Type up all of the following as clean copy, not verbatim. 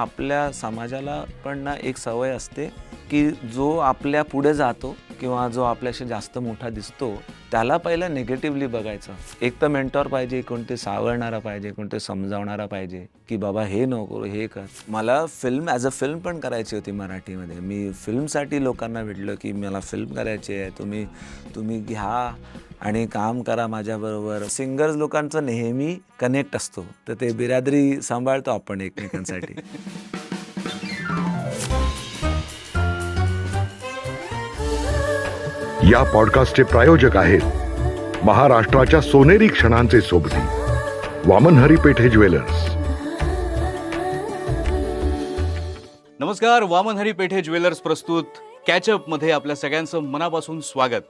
आपल्या समाजाला पण ना एक सवय असते की जो आपल्या पुढे जातो किंवा जो आपल्याशी जास्त मोठा दिसतो त्याला पहिलं निगेटिव्हली बघायचं. एक तर मेंटॉर पाहिजे, कोणते सावरणारा पाहिजे, कोणते समजावणारा पाहिजे की बाबा हे नको हे कर. मला फिल्म ॲज अ फिल्म पण करायची होती मराठीमध्ये. मी फिल्मसाठी लोकांना भेटलो की मला फिल्म करायची आहे, तुम्ही घ्या आणि काम करा माझ्याबरोबर. सिंगर्स लोकांचं नेहमी कनेक्ट असतो, तर ते बिरादरी सांभाळतो आपण एकमेकांसाठी. या पॉडकास्टचे प्रायोजक आहेत महाराष्ट्राच्या सोनेरी क्षणांचे सोबती वामन हरी पेठे ज्वेलर्स. नमस्कार. वामन हरी पेठे ज्वेलर्स प्रस्तुत कॅचअपमध्ये आपल्या सगळ्यांचं मनापासून स्वागत.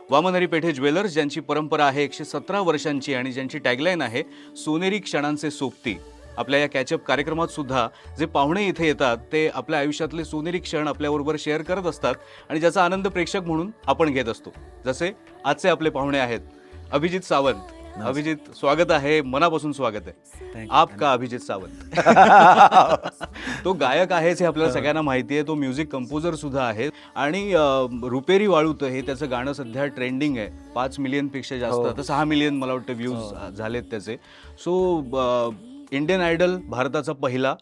वामन हरी पेठे ज्वेलर्स ज्यांची परंपरा आहे 117 वर्षांची आणि ज्यांची टॅगलाईन आहे सोनेरी क्षणांचे सोबती. आपल्या या कॅचअप कार्यक्रमात सुद्धा जे पाहुणे इथे येतात ते आपल्या आयुष्यातले सोनेरी क्षण आपल्याबरोबर शेअर करत असतात आणि ज्याचा आनंद प्रेक्षक म्हणून आपण घेत असतो. जसे आजचे आपले पाहुणे आहेत अभिजित सावंत. अभिजित, स्वागत आहे, मनापासून स्वागत आहे. आपका अभिजित सावंत. तो गायक आहेच हे आपल्याला सगळ्यांना माहिती आहे. तो म्युझिक कंपोजर सुद्धा आहे आणि रुपेरी वाळूत हे त्याचं गाणं सध्या ट्रेंडिंग आहे. 5 मिलियनपेक्षा जास्त, आता 6 मिलियन मला वाटतं व्ह्यूज झालेत त्याचे. सो इंडियन आयडल भारताचा पहिला,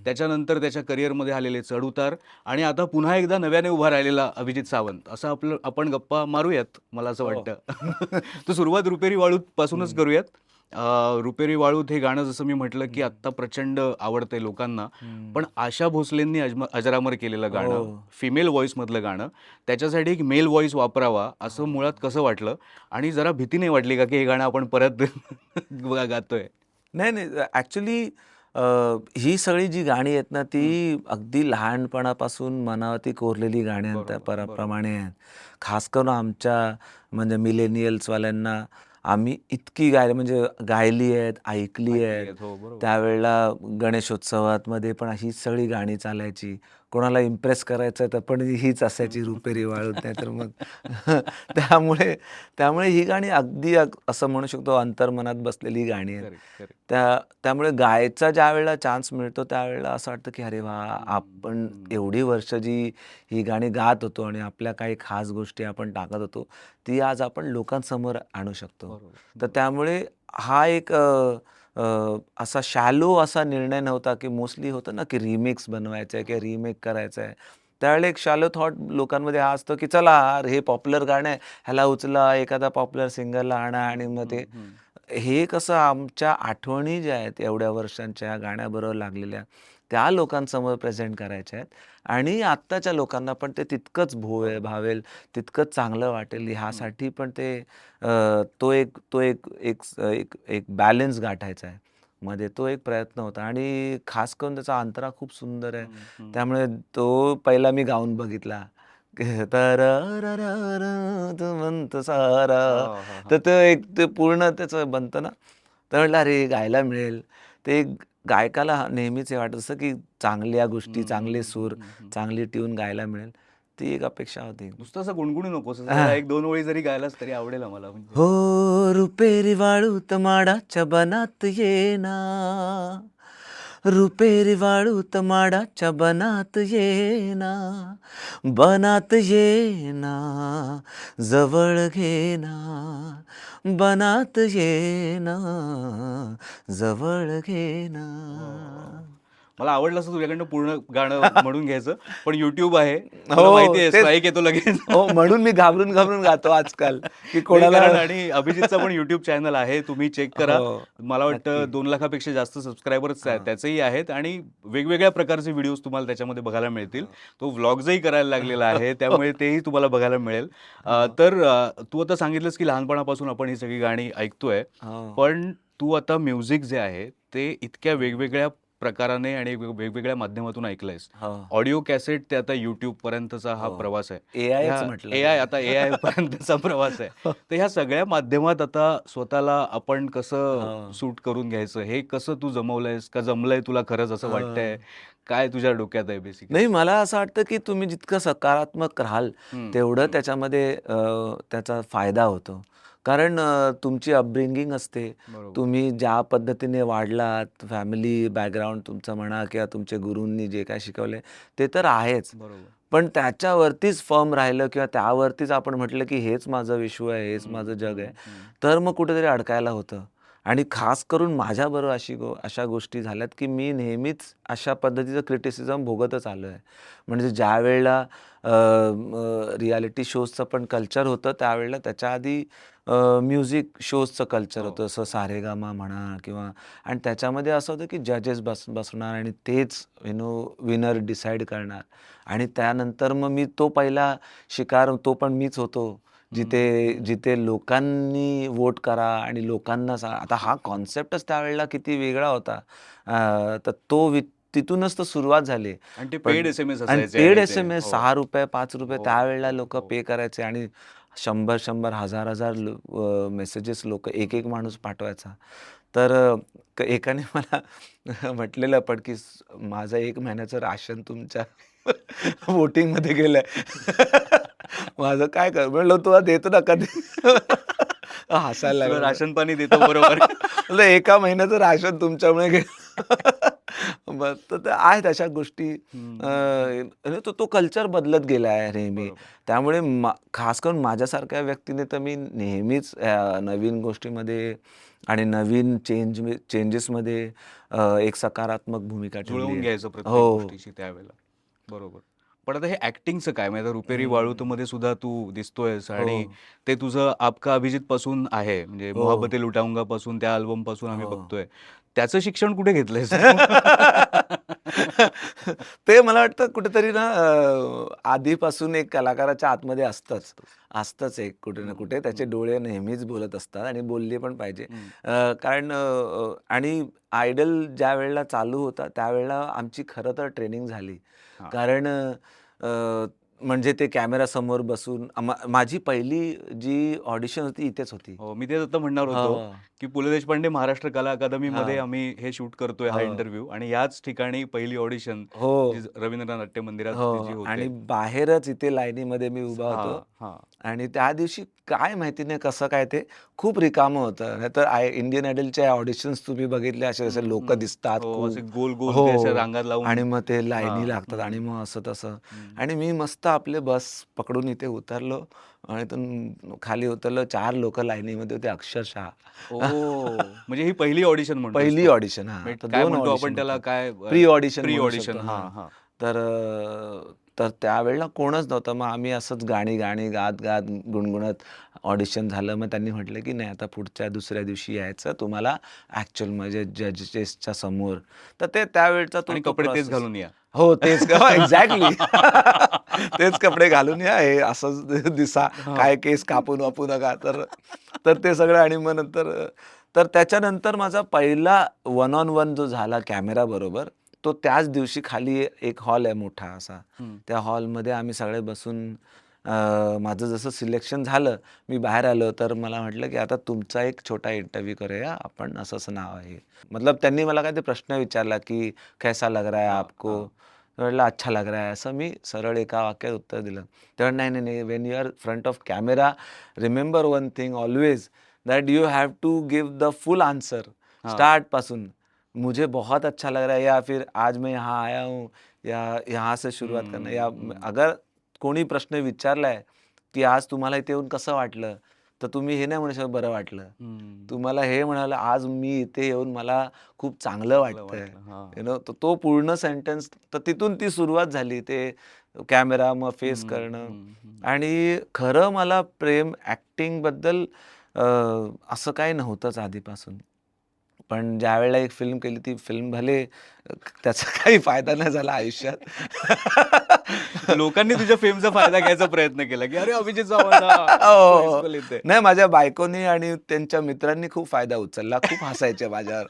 त्याच्यानंतर त्याच्या करिअरमध्ये आलेले चढउतार आणि आता पुन्हा एकदा नव्याने उभा राहिलेला अभिजित सावंत. असं आपण गप्पा मारूयात मला असं वाटतं. तर सुरुवात रुपेरी वाळूत पासूनच करूयात. रुपेरी वाळूत हे गाणं जसं मी म्हटलं की आत्ता प्रचंड आवडतंय लोकांना, पण आशा भोसलेंनी अजरामर केलेलं गाणं, फिमेल व्हॉइसमधलं गाणं, त्याच्यासाठी एक मेल व्हॉइस वापरावा असं मुळात कसं वाटलं आणि जरा भीती नाही वाटली का की हे गाणं आपण परत गातोय? नाही, ॲक्च्युली ही सगळी जी गाणी आहेत ना ती अगदी लहानपणापासून मनावरती कोरलेली गाणी प्रमाणे आहेत. खास करून आमच्या म्हणजे मिलेनियल्सवाल्यांना आम्ही इतकी म्हणजे गायली आहेत, ऐकली आहेत. त्यावेळेला गणेशोत्सवामध्ये पण ही सगळी गाणी चालायची. कोणाला इम्प्रेस करायचं तर पण हीच असायची रुपेरी वाळूत. नाही तर मग त्यामुळे ही गाणी अगदी असं म्हणू शकतो अंतर्मनात बसलेली गाणी आहेत. त्यामुळे गायचा ज्या वेळेला चान्स मिळतो त्यावेळेला असं वाटतं की अरे वा, आपण एवढी वर्ष जी ही गाणी गात होतो आणि आपल्या काही खास गोष्टी आपण टाकत होतो ती आज आपण लोकांसमोर आणू शकतो. तर त्यामुळे हा एक असा शॅलो असा निर्णय नव्हता की मोस्टली होतं ना की रिमिक्स बनवायचं आहे किंवा रिमेक करायचं आहे. त्यावेळेला एक शॅलो थॉट लोकांमध्ये हा असतो की चला हे पॉप्युलर गाणं आहे, ह्याला उचला, एखादा पॉप्युलर सिंगरला आणा आणि मग ते हे कसं आमच्या आठवणी ज्या आहेत एवढ्या वर्षांच्या गाण्याबरोबर लागलेल्या त्या लोकांसमोर प्रेझेंट करायच्या आहेत आणि आत्ताच्या लोकांना पण ते तितकंच भावेल, तितकंच चांगलं वाटेल ह्यासाठी पण ते एक बॅलन्स गाठायचा आहे मध्ये. तो एक प्रयत्न होता आणि खास करून त्याचा अंतरा खूप सुंदर आहे. त्यामुळे तो पहिला मी गाऊन बघितला तर म्हणत सारा, तर ते पूर्ण त्याचं बनतं ना, तर म्हटलं अरे गायला मिळेल. ते गायकाला नेहमीच हे वाटत असतं की चांगल्या गोष्टी, चांगले सूर, चांगली ट्यून गायला मिळेल. ती एक अपेक्षा होती. नुसतं असं गुणगुणी नकोस, 1-2 ओळी जरी गायलास तरी आवडेल आम्हाला. म्हणजे हो रुपेरी वाळूत माडाच्या बनात येना, रुपेरी वाळूत माडाच्या बनात येना, बनात येना जवळ घेना, बनात येना जवळ घेना. मला आवडलं असं तुझ्याकडनं पूर्ण गाणं म्हणून घ्यायचं, पण युट्यूब आहे, मला माहिती आहे स्ट्राईक येतो लगेच. हो, म्हणून मी घाबरून गातो आजकाल की कोणाला. आणि अभिजितचा पण युट्यूब चॅनल आहे, तुम्ही चेक करा. मला वाटतं 2 लाखापेक्षा जास्त सबस्क्रायबर्स त्याचेही आहेत आणि वेगवेगळ्या प्रकारचे व्हिडिओज तुम्हाला त्याच्यामध्ये बघायला मिळतील. तो व्लॉग्सही करायला लागलेला आहे, त्यामुळे तेही तुम्हाला बघायला मिळेल. तर तू आता सांगितलंस की लहानपणापासून आपण ही सगळी गाणी ऐकतोय, पण तू आता म्युझिक जे आहे ते इतक्या वेगवेगळ्या प्रकाराने आणि वेगवेगळ्या माध्यमातून ऐकलंयस. ऑडिओ कॅसेट ते आता युट्यूब पर्यंतचा हा प्रवास आहे. ए आय पर्यंतचा प्रवास आहे. तर ह्या सगळ्या माध्यमात आता स्वतःला आपण कसं सूट करून घ्यायचं, हे कसं तू जमवलंयस का, जमलंय तुला खरंच असं वाटतंय? काय तुझ्या डोक्यात आहे बेसिकली? नाही, मला असं वाटतं की तुम्ही जितकं सकारात्मक राहाल तेवढं त्याच्यामध्ये त्याचा फायदा होतो. कारण तुमची अपब्रिंगिंग असते. बरोबर. तुम्ही ज्या पद्धतीने वाढलात, फॅमिली बॅकग्राऊंड तुमचं म्हणा किंवा तुमच्या गुरूंनी जे काय शिकवलंय ते तर आहेच. बरोबर. पण त्याच्यावरतीच फर्म राहिलं किंवा त्यावरतीच आपण म्हटलं, की हेच माझं विश्व आहे, हेच हं, माझं जग हं, आहे. हं. तर मग कुठेतरी अडकायला होतं. आणि खास करून माझ्याबरोबर अशा गोष्टी झाल्यात, की मी नेहमीच अशा पद्धतीचं क्रिटिसिझम भोगतच आलो आहे. म्हणजे ज्यावेळेला रिॲलिटी शोजचं पण कल्चर होतं, त्यावेळेला त्याच्या आधी म्युझिक शोजचं कल्चर हो. होतं. असं सारेगामा म्हणा किंवा आणि त्याच्यामध्ये असं होतं, की जजेस बसणार आणि तेच विनर डिसाईड करणार. आणि त्यानंतर मग मी तो पहिला शिकार, तो पण मीच होतो. जिथे जिथे लोकांनी वोट करा आणि लोकांना आता हा कॉन्सेप्टच त्यावेळेला किती वेगळा होता. तर तिथूनच तर सुरुवात झाली. आणि ते पेड पण एस-एम-एस आणि असायचे पेड आणि ते एस-एम-एस हो. ₹6 ₹5 हो, त्यावेळेला हो, लोकं हो. पे करायचे आणि 100-100, 1000-1000 मेसेजेस एक माणूस पाठवायचा. तर एकाने मला म्हटलेलं पण, की माझं 1 महिन्याचं राशन तुमच्या वोटिंगमध्ये गेलंय. माझं काय कर म्हणलं, तुला देतो ना कधी. हसायला तुला लागला. राशन पाणी देतो बरोबर. म्हणलं 1 महिन्याचं राशन तुमच्यामुळे गेलं. मग तर आहेत अशा गोष्टी. तो कल्चर बदलत गेला आहे नेहमी. बरोबर. त्यामुळे खास करून माझ्यासारख्या व्यक्तीने तर मी नेहमीच नवीन गोष्टीमध्ये आणि नवीन चेंजेसमध्ये एक सकारात्मक भूमिका ठेवली जुळवून आहे. घ्यायचं प्रत्येक हो. गोष्टीशी त्यावेळेला. बरोबर. पण आता हे ॲक्टिंगचं काय? म्हणजे आता रुपेरी हं. वाळूतमध्ये सुद्धा तू दिसतोयस हो. आणि ते तुझं आपका अभिजीत पासून आहे. म्हणजे हो. मोहब्बते लुटाऊंगा पासून त्या अल्बमपासून आम्ही हो. बघतोय. त्याचं शिक्षण कुठे घेतलंयस तू? ते मला वाटतं कुठेतरी ना आधीपासून एक कलाकाराच्या आतमध्ये असतंच. असतंच. असतंच एक कुठे ना हं, कुठे. त्याचे हं, डोळे नेहमीच बोलत असतात आणि बोलले पण पाहिजे. हं. कारण आणि आयडल ज्यावेळेला चालू होता, त्यावेळेला आमची खरं तर ट्रेनिंग झाली. हां. कारण म्हणजे ते कॅमेरासमोर बसून माझी पहिली जी ऑडिशन होती इथेच होती. हो, मी तेच आता म्हणणार हो, होतो, की पु. ल. देशपांडे महाराष्ट्र कला अकादमीमध्ये हां, आम्ही हे शूट करतोय हा हो, इंटरव्ह्यू आणि याच ठिकाणी पहिली ऑडिशन हो. जी रवींद्र नाट्य मंदिरात हो जी होते. आणि बाहेरच इथे लाईनीमध्ये मी उभा हां, होतो हां. आणि त्या दिवशी काय माहिती नाही कसं काय ते खूप रिकामं होतं. नाहीतर इंडियन आयडलच्या ऑडिशन्स तुम्ही बघितले असे हं, लोकं हं. दिसतात हो, असे खूप. गोल-गोल ते अशा हो. रांगा लावून आणि मग ते हां. लाईनी लागतात हं, आणि मग असं तसं हं. आणि मी मस्त आपले बस पकडून इथे उतरलो आणि इथून खाली उतरलो. 4 लोकं लाईनीमध्ये होते अक्षरशः. ओह! म्हणजे ही पहिली ऑडिशन म्हणतोयस पहिली तू. ऑडिशन हां. म्हणजे तर काय 2 म्हणतो आपण ऑडिशन त्याला होत्या. काय प्री ऑडिशन प्री म्हणू ऑडिशन. शकतो. हां. हां, हां. तर तर त्यावेळेला कोणच नव्हतं. मग आम्ही असंच गाणी गात गुणगुणत ऑडिशन झालं. मग त्यांनी म्हटलं, की नाही आता पुढच्या दुसऱ्या दिवशी यायचं तुम्हाला ॲक्चुअल म्हणजे जजेसच्या समोर. तर ते त्यावेळचा आणि तो कपडे तेच प्रोसेस. घालून या. हो, तेच एक्झॅक्टली. तेच कपडे घालून या, हे असंच दिसा, हां. काय केस कापू वापू नका. तर तर ते सगळं आणि मग नंतर तर त्याच्यानंतर माझा पहिला वन ऑन वन जो झाला कॅमेराबरोबर, तो त्याच दिवशी खाली एक हॉल आहे मोठा असा. हं. त्या हॉलमध्ये आम्ही सगळे बसून माझं जसं सिलेक्शन झालं, मी बाहेर आलो तर मला म्हटलं, की "आता तुमचा एक छोटा इंटरव्ह्यू करूया आपण, असं-असं नाव आहे." मतलब त्यांनी मला काहीतरी प्रश्न विचारला, की "कैसा लग रहा है हां, आपको?" हां. म्हटलं, "अच्छा लग रहा है." असं मी सरळ एका वाक्यात उत्तर दिलं. तर "नाही, नाही, नाही. When you are front of camera, remember one thing always that you have to give the full answer हां. स्टार्ट पासून. मुझे बहुत अच्छा लग रहा है या फिर आज मैं यहाँ आया हूँ या यहाँ से शुरुआत करना या हं, हं. अगर कोणी प्रश्न विचारलाय, की आज तुम्हाला इथे येऊन कसं वाटलं? तर तुम्ही हे नाही म्हणू शकत बरं वाटलं. हं. तुम्हाला हे म्हणाला, आज मी इथे येऊन मला खूप चांगलं चांगलं वाटतंय. वाटलं. हां. तर तो पूर्ण सेंटन्स तर तिथून ती सुरुवात झाली. ते कॅमेरा मग फेस हं, करणं हं, हं. आणि खरं मला प्रेम ॲक्टिंगबद्दल असं काही नव्हतंच आधीपासून. पण ज्यावेळेला एक फिल्म केली, ती फिल्म भले त्याचा काही फायदा नाही झाला आयुष्यात. लोकांनी तुझ्या फेमचा फायदा घ्यायचा प्रयत्न केला, की "अरे, अभिजित सावंत हो. प्रिन्सिपल इथे." नाही माझ्या बायकोनी आणि त्यांच्या मित्रांनी खूप फायदा उचलला. खूप हसायचे माझ्यावर.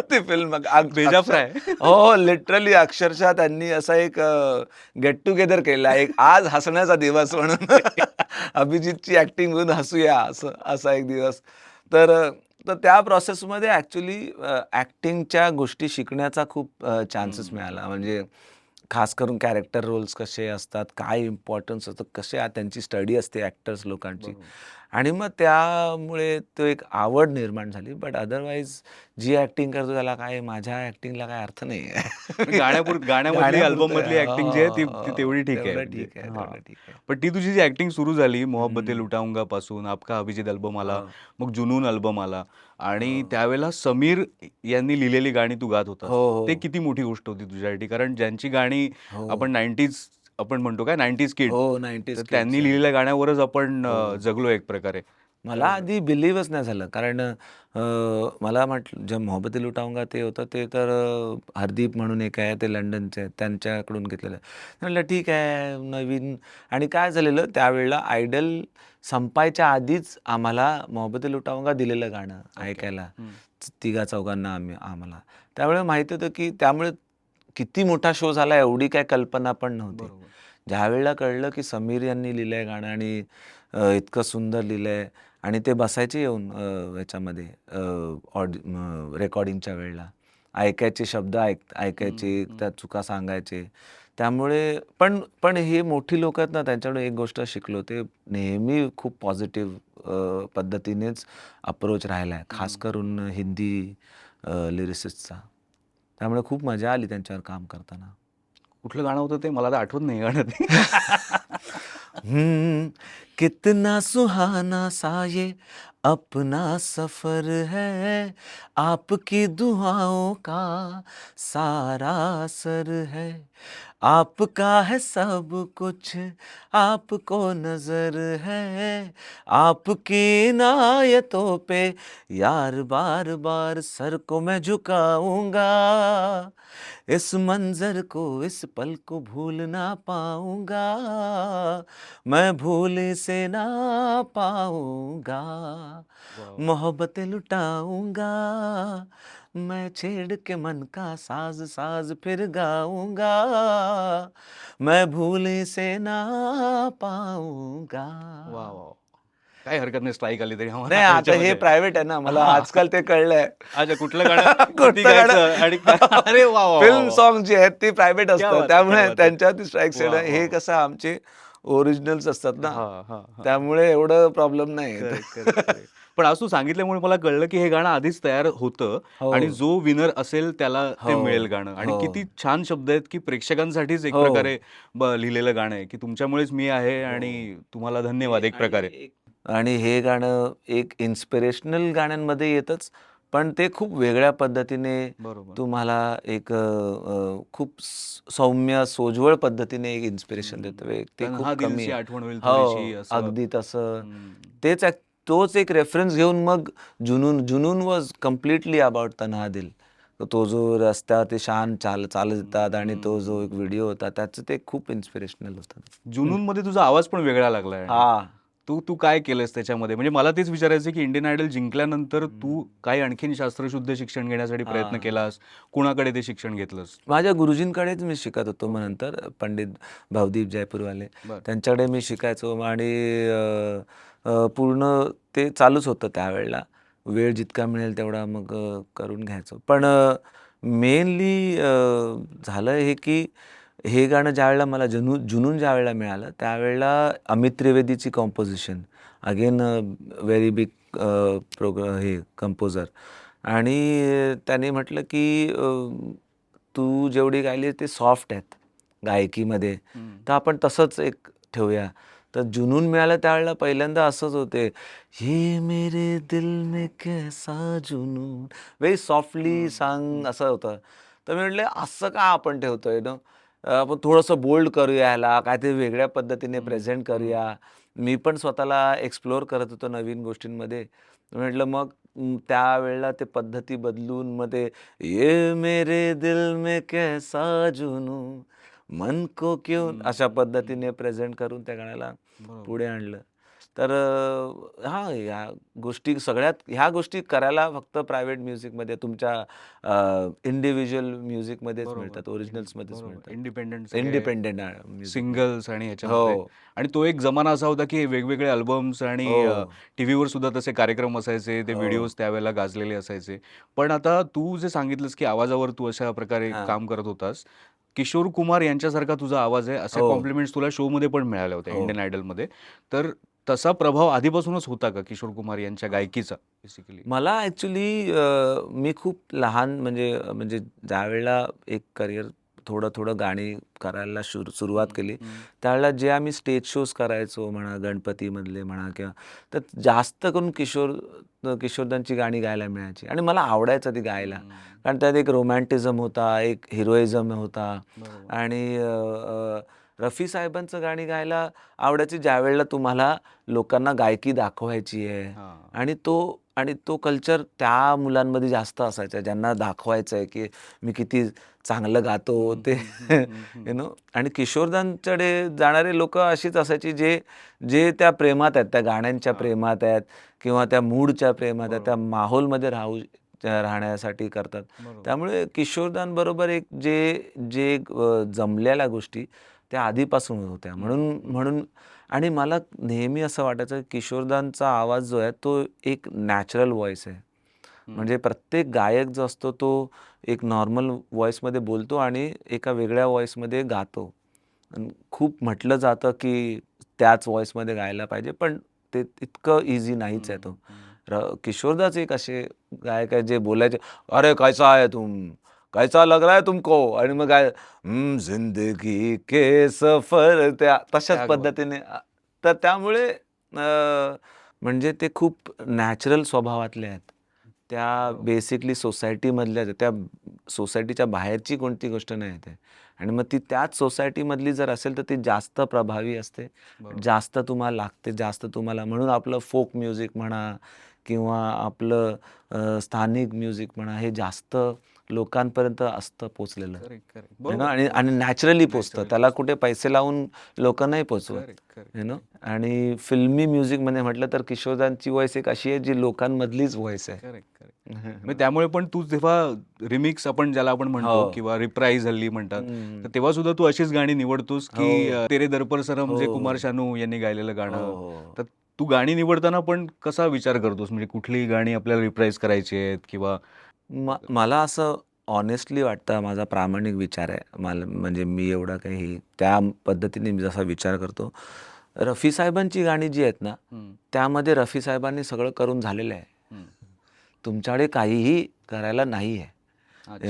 ती फिल्म भेजा फ्राय. हो, लिटरली अक्षरशः त्यांनी असा एक गेट टुगेदर केला. एक आज हसण्याचा दिवस म्हणून. अभिजितची ॲक्टिंग बघून हसूया असा एक दिवस. तर तर त्या प्रोसेसमध्ये ॲक्चुअली ॲक्टिंगच्या गोष्टी शिकण्याचा खूप चान्सेस हं, मिळाला. हं. म्हणजे खास करून कॅरेक्टर रोल्स कसे असतात, काय इम्पॉर्टन्स असतं, त्यांची स्टडी असते ॲक्टर्स लोकांची. बरोबर. आणि मग त्यामुळे तो एक आवड निर्माण झाली. बट अदरवाईज जी ॲक्टिंग करतो त्याला काय, माझ्या ॲक्टिंगला काय अर्थ नाही आहे. गाण्यामधली गाण्यापुरतं अल्बममधली ऍक्टिंग जी आहे ती तेवढी ठीक आहे तेवढं म्हणजे. ठीक आहे, हा. तेवढं ठीक आहे. पण ती तुझी जी ऍक्टिंग सुरू झाली मोहब्बते हं. लुटाऊंगा पासून आपका अभिजित अल्बम आला, हो, मग जुनून अल्बम आला आणि हो. त्यावेळेला समीर यांनी लिहिलेली गाणी तू गात होतास. हो, ते हो. किती मोठी गोष्ट होती तुझ्यासाठी, कारण ज्यांची गाणी हो. आपण 90s आपण म्हणतो काय 90s किड, हो, तर 90s किड्स त्यांनी आहे. लिहिलेल्या गाण्यावरच आपण हो. जगलो एक प्रकारे. मला आधी बिलीव्हच नाही झालं. कारण मला म्हटलं जे मोहब्बते लुटाऊंगा ते होतं ते तर हरदीप म्हणून एक आहे ते लंडनचे आहेत त्यांच्याकडून घेतलेलं. म्हटलं ठीक आहे नवीन. आणि काय झालेलं त्यावेळेला आयडल संपायच्या आधीच आम्हाला मोहब्बते लुटाऊंगा दिलेलं गाणं ऐकायला. तिघा-चौघांना आम्हाला. त्यावेळेला माहिती होतं की त्यामुळे किती मोठा शो झाला एवढी काही कल्पना पण नव्हती. बरोबर. ज्यावेळेला कळलं की समीर यांनी लिहिलंय गाणं आणि इतकं सुंदर लिहिलंय आणि ते बसायचे येऊन ह्याच्यामध्ये रेकॉर्डिंगच्या वेळेला. ऐकायचे शब्द ऐकायचे, त्या चुका सांगायचे. त्यामुळे पण पण हे मोठी लोकं आहेत ना, त्यांच्याकडून एक गोष्ट शिकलो, ते नेहमी खूप पॉझिटिव्ह पद्धतीनेच अप्रोच राहिला आहे. खास करून हिंदी लिरिसिस्टचा. त्यामुळे खूप मजा आली त्यांच्यावर काम करताना. कुठलं गाणं होतं ते मला तर आठवत नाही गाणं ते. कितना सुहाना सा ये अपना सफर है, आपकी दुआओं का सारा असर है, आपका है सब कुछ, आपको नजर है, आपकी इनायतों पे यार बार बार सर को मैं झुकाऊंगा, इस मंजर को इस पल को भूल ना पाऊंगा, मैं भूल से ना पाऊंगा, मोहब्बतें लुटाऊंगा, मैं छेड़ के मन का साज साज फिर गाऊंगा, मैं भूल से ना पाऊंगा. वा वा. काही हरकत नाही, स्ट्राईक आली तरी आम्हाला नाही आता हे ह्याच्यामध्ये. प्रायव्हेट आहे ना, मला हा. आजकाल ते कळलंय. अच्छा, कुठलं गाणं किती कुठलं गाणं गायचं आणि अरे वा वा वा फिल्म वा. सॉन्ग जी आहेत ती प्रायव्हेट क्या असतात. बात है, क्या त्यामुळे बात है. त्यांच्यावरती स्ट्राईक वा आहे. वा हे वा. कसं आमचे ओरिजिनल्स असतात ना, हा हा हा. त्यामुळे एवढं प्रॉब्लेम नाही. Correct correct correct. पण आज तू सांगितल्यामुळे मला कळलं की हे गाणं आधीच तयार होतं आणि हो, जो विनर असेल त्याला ते हो, मिळेल गाणं. आणि हो, किती छान शब्द आहेत की प्रेक्षकांसाठीच एक हो, प्रकारे लिहिलेलं गाणं आहे की तुमच्यामुळेच मी आहे आणि हो. तुम्हाला धन्यवाद एक प्रकारे. आणि हे गाणं एक इन्स्पिरेशनल गाण्यांमध्ये येतच, पण ते खूप वेगळ्या पद्धतीने बरोबर. तुम्हाला एक खूप सौम्य, सोज्वळ पद्धतीने एक इन्स्पिरेशन देतं. ते तन्हा खूप कमी दिलची आहे. आठवण होईल थोडीशी हो, असं. अगदी तसं. हम्म. तोच एक रेफरन्स घेऊन मग जुनून वॉज कम्प्लिटली अबाउट तन्हा दिल. तो जो रस्त्यावरती चालत येतात आणि तो जो एक व्हिडिओ होता त्याचं ते खूप इन्स्पिरेशनल होतं. जुनून मध्ये तुझा आवाज पण वेगळा लागलाय. हां. तू काय केलंस त्याच्यामध्ये? म्हणजे मला तेच विचारायचं की इंडियन आयडल जिंकल्यानंतर तू काय आणखीन शास्त्रशुद्ध शिक्षण घेण्यासाठी प्रयत्न केलास? कुणाकडे ते शिक्षण घेतलंस? माझ्या गुरुजींकडेच मी शिकत होतो मग नंतर पंडित भावदीप जयपूरवाले. बरं. त्यांच्याकडे मी शिकायचो आणि पूर्ण ते चालूच होतं त्यावेळेला. वेळ जितका मिळेल तेवढा मग करून घ्यायचो. पण मेनली झालं हे की हे गाणं ज्यावेळेला मला जुनून ज्यावेळेला मिळालं त्यावेळेला अमित त्रिवेदीची कंपोजिशन. अगेन व्हेरी बिग हे कंपोजर. आणि त्याने म्हटलं की तू जेवढी गायली ते सॉफ्ट आहेत गायकीमध्ये, तर आपण तसंच एक ठेवूया. तर जुनून मिळालं त्यावेळेला पहिल्यांदा असंच होते, ये मेरे दिल में कैसा जुनून, व्हेरी सॉफ्टली सांग असं होतं. तर मी म्हटलं असं का आपण ठेवतोय ना, आपण थोडंसं बोल्ड करूया ह्याला, काहीतरी वेगळ्या पद्धतीने प्रेझेंट करूया. मी पण स्वतःला एक्सप्लोअर करत होतो नवीन गोष्टींमध्ये. म्हटलं मग त्यावेळेला ते पद्धती बदलून मग ते ये मेरे दिल में कैसा जुनून, मन को क्यों अशा पद्धतीने प्रेझेंट करून त्या गाण्याला पुढे आणलं. तर हां, ह्या गोष्टी सगळ्यात ह्या गोष्टी करायला फक्त प्रायव्हेट म्युझिकमध्ये तुमच्या इंडिव्हिज्युअल म्युझिकमध्येच मिळतात, ओरिजिनल्समध्येच मिळतात. Independent music. सिंगल्स आणि ह्याच्यामध्ये. हो, आणि तो एक जमाना असा होता की वेगवेगळे अल्बम्स आणि हो, टीव्हीवर सुद्धा तसे कार्यक्रम असायचे, ते हो. व्हिडिओज त्यावेळेला गाजलेले असायचे. पण आता तू जे सांगितलंस की आवाजावर तू अशा प्रकारे हां. काम करत होतास, किशोर कुमार यांच्यासारखा तुझा आवाज आहे असे हो. कॉम्प्लिमेंट्स तुला शोमध्ये पण मिळाल्या होत्या हो. इंडियन आयडलमध्ये. तर तसा प्रभाव आधीपासूनच होता का किशोर कुमार यांच्या गायकीचा बेसिकली? मला ॲक्च्युली मी खूप लहान म्हणजे म्हणजे ज्यावेळेला एक करिअर थोडं गाणी करायला सुरुवात केली, त्यावेळेला जे आम्ही स्टेज शोज करायचो म्हणा, गणपतीमधले म्हणा किंवा तर जास्त करून किशोरदांची गाणी गायला मिळायची आणि मला आवडायचं ती गायला. कारण त्यात एक रोमॅन्टिझम होता, एक हिरोइझम होता आणि रफी साहेबांचं गाणी गायला आवडायची ज्यावेळेला तुम्हाला लोकांना गायकी दाखवायची आहे आणि तो कल्चर त्या मुलांमध्ये जास्त असायचा ज्यांना दाखवायचं आहे की मी किती चांगलं गातो ते आणि किशोरदांकडे जाणारे लोक अशीच असायची जे जे त्या प्रेमात आहेत, त्या गाण्यांच्या प्रेमात आहेत किंवा त्या मूडच्या प्रेमात आहेत, त्या माहोलमध्ये राहण्यासाठी करतात. त्यामुळे किशोरदांबरोबर एक जे जे जमलेल्या गोष्टी त्या आधीपासून होत्या. म्हणून म्हणून आणि मला नेहमी असं वाटायचं की किशोरदांचा आवाज जो आहे तो एक नॅचरल व्हॉईस आहे. म्हणजे प्रत्येक गायक जो असतो तो एक नॉर्मल व्हॉईसमध्ये बोलतो आणि एका वेगळ्या व्हॉईसमध्ये गातो. खूप म्हटलं जातं की त्याच व्हॉईसमध्ये गायला पाहिजे, पण ते इतकं इझी नाहीच आहे तो. किशोरदाच एक असे गायक आहेत जे बोलायचे, "अरे कैसा है तुम? कैसा लग रहा है तुमको?" आणि मग काय जिंदगी के सफर त्या तशाच पद्धतीने तर त्यामुळे म्हणजे ते खूप नॅचरल स्वभावातले आहेत. त्या बेसिकली सोसायटीमधल्याच आहेत. त्या सोसायटीच्या बाहेरची कोणती गोष्ट नाही ते आणि मग ती त्याच सोसायटीमधली जर असेल तर ती जास्त प्रभावी असते, जास्त तुम्हाला लागते, जास्त तुम्हाला म्हणून आपलं फोक म्युझिक म्हणा किंवा आपलं स्थानिक म्युझिक म्हणा हे जास्त लोकांपर्यंत असतं पोचलेलं आणि आणि नॅचरली पोचतं. त्याला कुठे पैसे लावून लोक नाही पोचवत आणि फिल्मी म्युझिकमध्ये म्हटलं तर किशोरदांची व्हॉइस एक अशी आहे जी लोकांमधलीच व्हॉइस आहे. मग त्यामुळे पण तू जेव्हा रिमिक्स आपण ज्याला आपण म्हणतो किंवा रिप्राईज हल्ली म्हणतात, तर तेव्हा सुद्धा तू अशीच गाणी निवडतोस की तेरे दर पर सनम जे कुमार शानू यांनी गायलेलं गाणं, तर तू गाणी निवडताना पण कसा विचार करतोस? म्हणजे कुठली गाणी आपल्याला रिप्राईज करायची आहेत किंवा मला असं ऑनेस्टली वाटतं, माझा प्रामाणिक विचार आहे. मला म्हणजे मी एवढा काही त्या पद्धतीने मी जसा विचार करतो. रफी साहेबांची गाणी जी आहेत ना, त्यामध्ये रफी साहेबांनी सगळं करून झालेलं आहे. तुमच्याकडे काहीही करायला नाही आहे.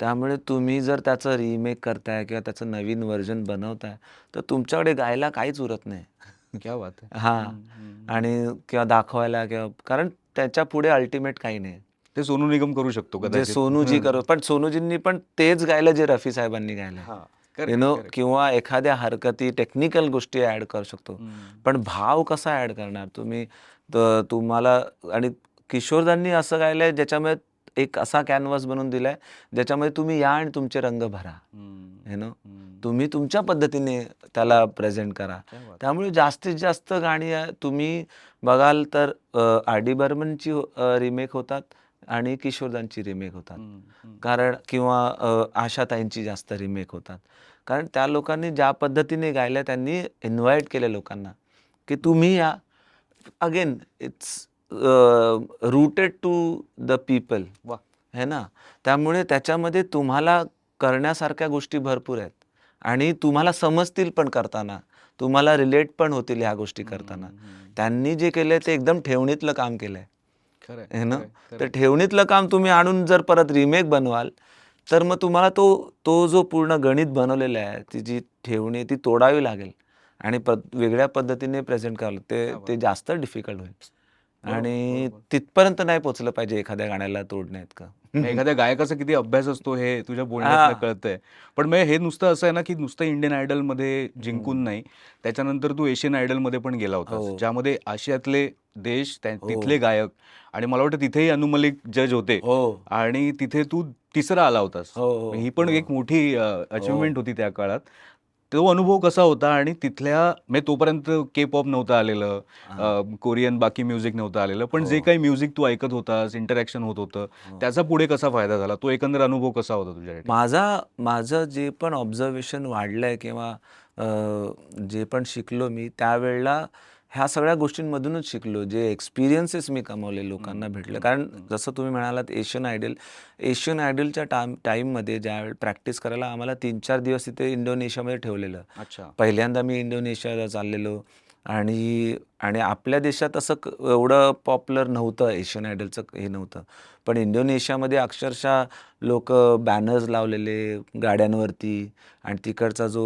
त्यामुळे तुम्ही जर त्याचं रिमेक करताय किंवा त्याचं नवीन व्हर्जन बनवताय, तर तुमच्याकडे गायला काहीच उरत नाही. क्या बात आहे. आणि किंवा दाखवायला किंवा कारण त्याच्या पुढे अल्टिमेट काही नाही. ते सोनू निगम करू शकतो जे कदाचित. सोनूजी करत पण सोनूजींनी पण तेच गायलं जे रफी साहेबांनी गायलं. किंवा एखाद्या हरकती टेक्निकल गोष्टी ऍड करू शकतो, पण भाव कसा ऍड करणार तुम्ही? तुम्हाला आणि किशोरदांनी असं गायलंय ज्याच्यामध्ये एक असा कॅनव्हास बनवून दिलाय ज्याच्यामध्ये तुम्ही या आणि तुमचे रंग भरा. तुम्ही तुमच्या पद्धतीने त्याला प्रेझेंट करा. त्यामुळे जास्तीत जास्त गाणी तुम्ही बघाल तर आर.डी. बर्मनची रिमेक होतात आणि किशोरदांची रिमेक होतात. कारण किंवा आशाताईंची जास्त रिमेक होतात. कारण त्या लोकांनी ज्या पद्धतीने गायल्या त्यांनी इन्व्हाइट केलं लोकांना की तुम्ही या. Again it's rooted to the people है ना. त्यामुळे त्याच्यामध्ये तुम्हाला करण्यासारख्या गोष्टी भरपूर आहेत आणि तुम्हाला समजतील पण करताना, तुम्हाला रिलेट पण होतील ह्या गोष्टी करताना. त्यांनी जे केलंय ते एकदम ठेवणीतलं काम केलंय है ना. तर ठेवणीतलं काम तुम्ही आणून जर परत रिमेक बनवाल तर मग तुम्हाला तो जो पूर्ण गणित बनवलेला आहे, ती जी ठेवणी ती तोडावी लागेल आणि वेगळ्या पद्धतीने प्रेझेंट करावं. ते जास्त डिफिकल्ट होईल आणि तिथपर्यंत नाही पोचलं पाहिजे एखाद्या गाण्याला तोडण्यात का. एखाद्या गायकाचा किती अभ्यास असतो हे तुझ्या बोलण्यातनं कळतंय. पण मग हे नुसतं असं आहे ना की नुसतं इंडियन आयडल मध्ये जिंकून नाही, त्याच्यानंतर तू एशियन आयडल मध्ये पण गेला होतास, ज्यामध्ये आशियातले देश तिथले गायक आणि मला वाटतं तिथेही अनु मलिक जज होते आणि तिथे तू तिसरा आला होतास. ही पण एक मोठी अचिव्हमेंट होती त्या काळात. तो अनुभव कसा होता? आणि तिथल्या म्हणजे तोपर्यंत के पॉप नव्हतं आलेलं, कोरियन बाकी म्युझिक नव्हतं आलेलं, पण जे काही म्युझिक तू ऐकत होतास, इंटरॅक्शन होत होतं, त्याचा पुढे कसा फायदा झाला? तो एकंदर अनुभव कसा होता तुझ्यासाठी? माझं जे पण ऑब्झर्वेशन वाढलंय किंवा जे पण शिकलो मी त्यावेळेला ह्या सगळ्या गोष्टींमधूनच शिकलो. जे एक्सपिरियन्सेस मी कमवले, लोकांना भेटलं. कारण जसं तुम्ही म्हणालात एशियन आयडलच्या टाईममध्ये ज्यावेळी प्रॅक्टिस करायला आम्हाला 3-4 दिवस तिथे इंडोनेशियामध्ये ठेवलेलं. पहिल्यांदा मी इंडोनेशियाला चाललेलो आणि आणि आपल्या देशात असं एवढं पॉप्युलर नव्हतं एशियन आयडलचं हे नव्हतं. पण इंडोनेशियामध्ये अक्षरशः लोकं बॅनर्स लावलेले गाड्यांवरती आणि तिकडचा जो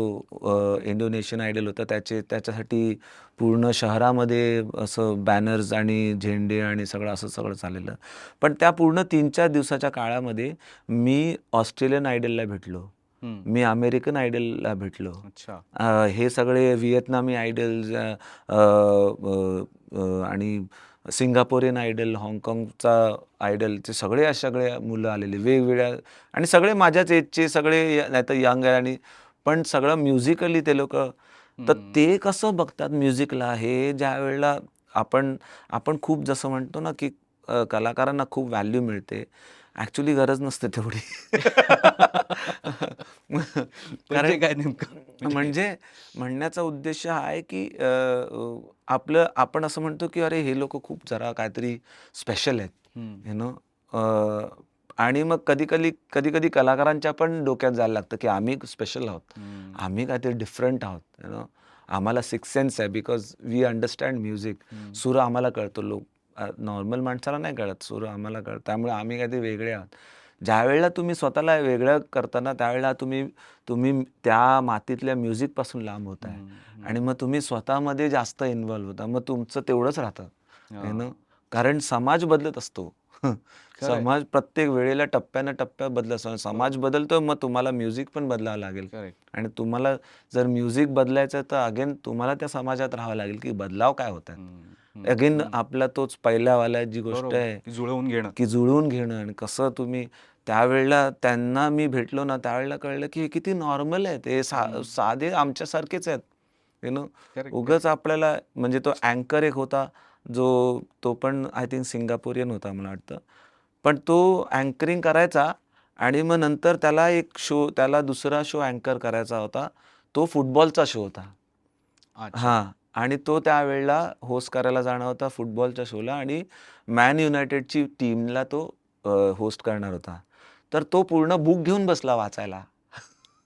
इंडोनेशियन आयडल होता त्याच्यासाठी पूर्ण शहरामध्ये असं बॅनर्स आणि झेंडे आणि सगळं चाललेलं. पण त्या पूर्ण 3-4 दिवसाच्या काळामध्ये मी ऑस्ट्रेलियन आयडलला भेटलो. हं. मी अमेरिकन आयडलला भेटलो. अच्छा. हे सगळे व्हिएतनामी आयडल्स आणि सिंगापोरियन आयडल, हाँगकाँगचा आयडलचे सगळे मुलं आलेले वेगवेगळ्या आणि सगळे माझ्याच एजचे सगळे नाहीतर यंग आहे आणि पण सगळं म्युझिकली ते लोकं. तर हं. ते कसं बघतात म्युझिकला हे ज्यावेळेला आपण आपण खूप जसं म्हणतो ना, की कलाकारांना खूप व्हॅल्यू मिळते. ॲक्चुअली गरज नसते तेवढी. म्हणजे काय नेमकं? म्हणजे म्हणण्याचा उद्देश हा आहे, की आपण असं म्हणतो, की अरे हे लोकं खूप जरा काहीतरी स्पेशल आहेत. हं. यू नो आणि मग कधी-कधी कलाकारांच्या पण डोक्यात जायला लागतं, की आम्ही स्पेशल आहोत. हं. आम्ही काहीतरी डिफरंट आहोत. आम्हाला सिक्स्थ सेन्स आहे बिकॉज वी अंडरस्टँड म्युझिक. हं. सूर आम्हाला कळतो. नॉर्मल माणसाला नाही कळत. सूर आम्हाला कळतं. त्यामुळे आम्ही काहीतरी वेगळे आहोत. ज्यावेळेला तुम्ही स्वतःला वेगळं करता त्यावेळेला तुम्ही तुम्ही त्या मातीतल्या म्युझिकपासून लांब होताय हं. हं. आणि मग तुम्ही स्वतःमध्ये जास्त इन्व्हॉल्व होता. मग तुमचं तेवढंच राहतं. हां. कारण समाज बदलत असतो. खरं आहे. समाज प्रत्येक वेळेला टप्प्यानं-टप्प्यात बदलत असतो. समाज बदलतो मग तुम्हाला म्युझिक पण बदलावं लागेल. करेक्ट. आणि तुम्हाला जर म्युझिक बदलायचं तर अगेन तुम्हाला त्या समाजात राहावं लागेल, की बदलाव काय होत आहेत. हं. हं. अगेन हं. आपला तोच पहिल्यावाला जी गोष्ट बरोबर. आहे, ती जुळवून घेणं. की जुळवून घेणं आणि कसं तुम्ही त्यावेळेला त्यांना मी भेटलो ना, त्यावेळेला कळलं, की हे किती नॉर्मल आहेत. हे हं. साधे आमच्यासारखेच आहेत. यू नो करेक्ट, उगाच करेक्ट. आपल्याला म्हणजे तो अँकर एक होता, तो पण आय थिंक सिंगापोरियन होता मला वाटतं. पण तो अँकरिंग करायचा आणि मग नंतर त्याला दुसरा शो अँकर करायचा होता. तो फुटबॉलचा शो होता. अच्छा. हां. आणि तो त्यावेळेला होस्ट करायला जाणार होता फुटबॉलच्या शोला आणि मॅन युनायटेडची टीमला तो होस्ट करणार होता. तर तो पूर्ण बुक घेऊन बसला वाचायला.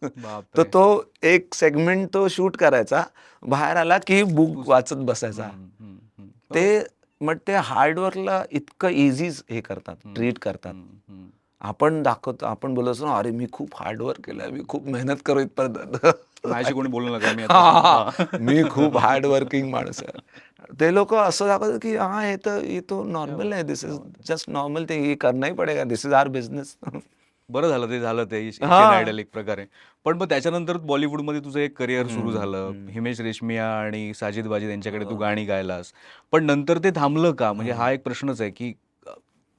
तर बापरे! तो एक सेगमेंट तो शूट करायचा. बाहेर आला की बुक वाचत बसायचा. हं. हं. हं. ते हो. मग ते हार्डवर्कला इतकं इझी हे करतात, हं. ट्रीट करतात. हं. हं. आपण बोलायचो ना, "अरे मी खूप हार्डवर्क केलंय, मी खूप मेहनत करू इथपर्यंत." माझ्याशी कोणी बोलू नका. मी आता हां, हां. मी खूप हार्ड वर्किंग माणूस आहे. ते लोकं असं दाखवतात, की हां, ये तो क्या नॉर्मल बात है. है! दिस क्या इज बात है! Just normal thing. ये करना ही पडेगा. दिस इज आवर बिझनेस. बरं झालं ते झालं ते एशियन हां. आयडल एक प्रकारे. पण मग त्याच्यानंतर बॉलिवूडमध्ये तुझं एक करिअर सुरू हं, झालं. हं. हिमेश रेशमिया आणि साजिद वाजीद यांच्याकडे तू हो, गाणी गायलास. पण नंतर ते थांबलं का? म्हणजे हां. हा एक प्रश्नच आहे, की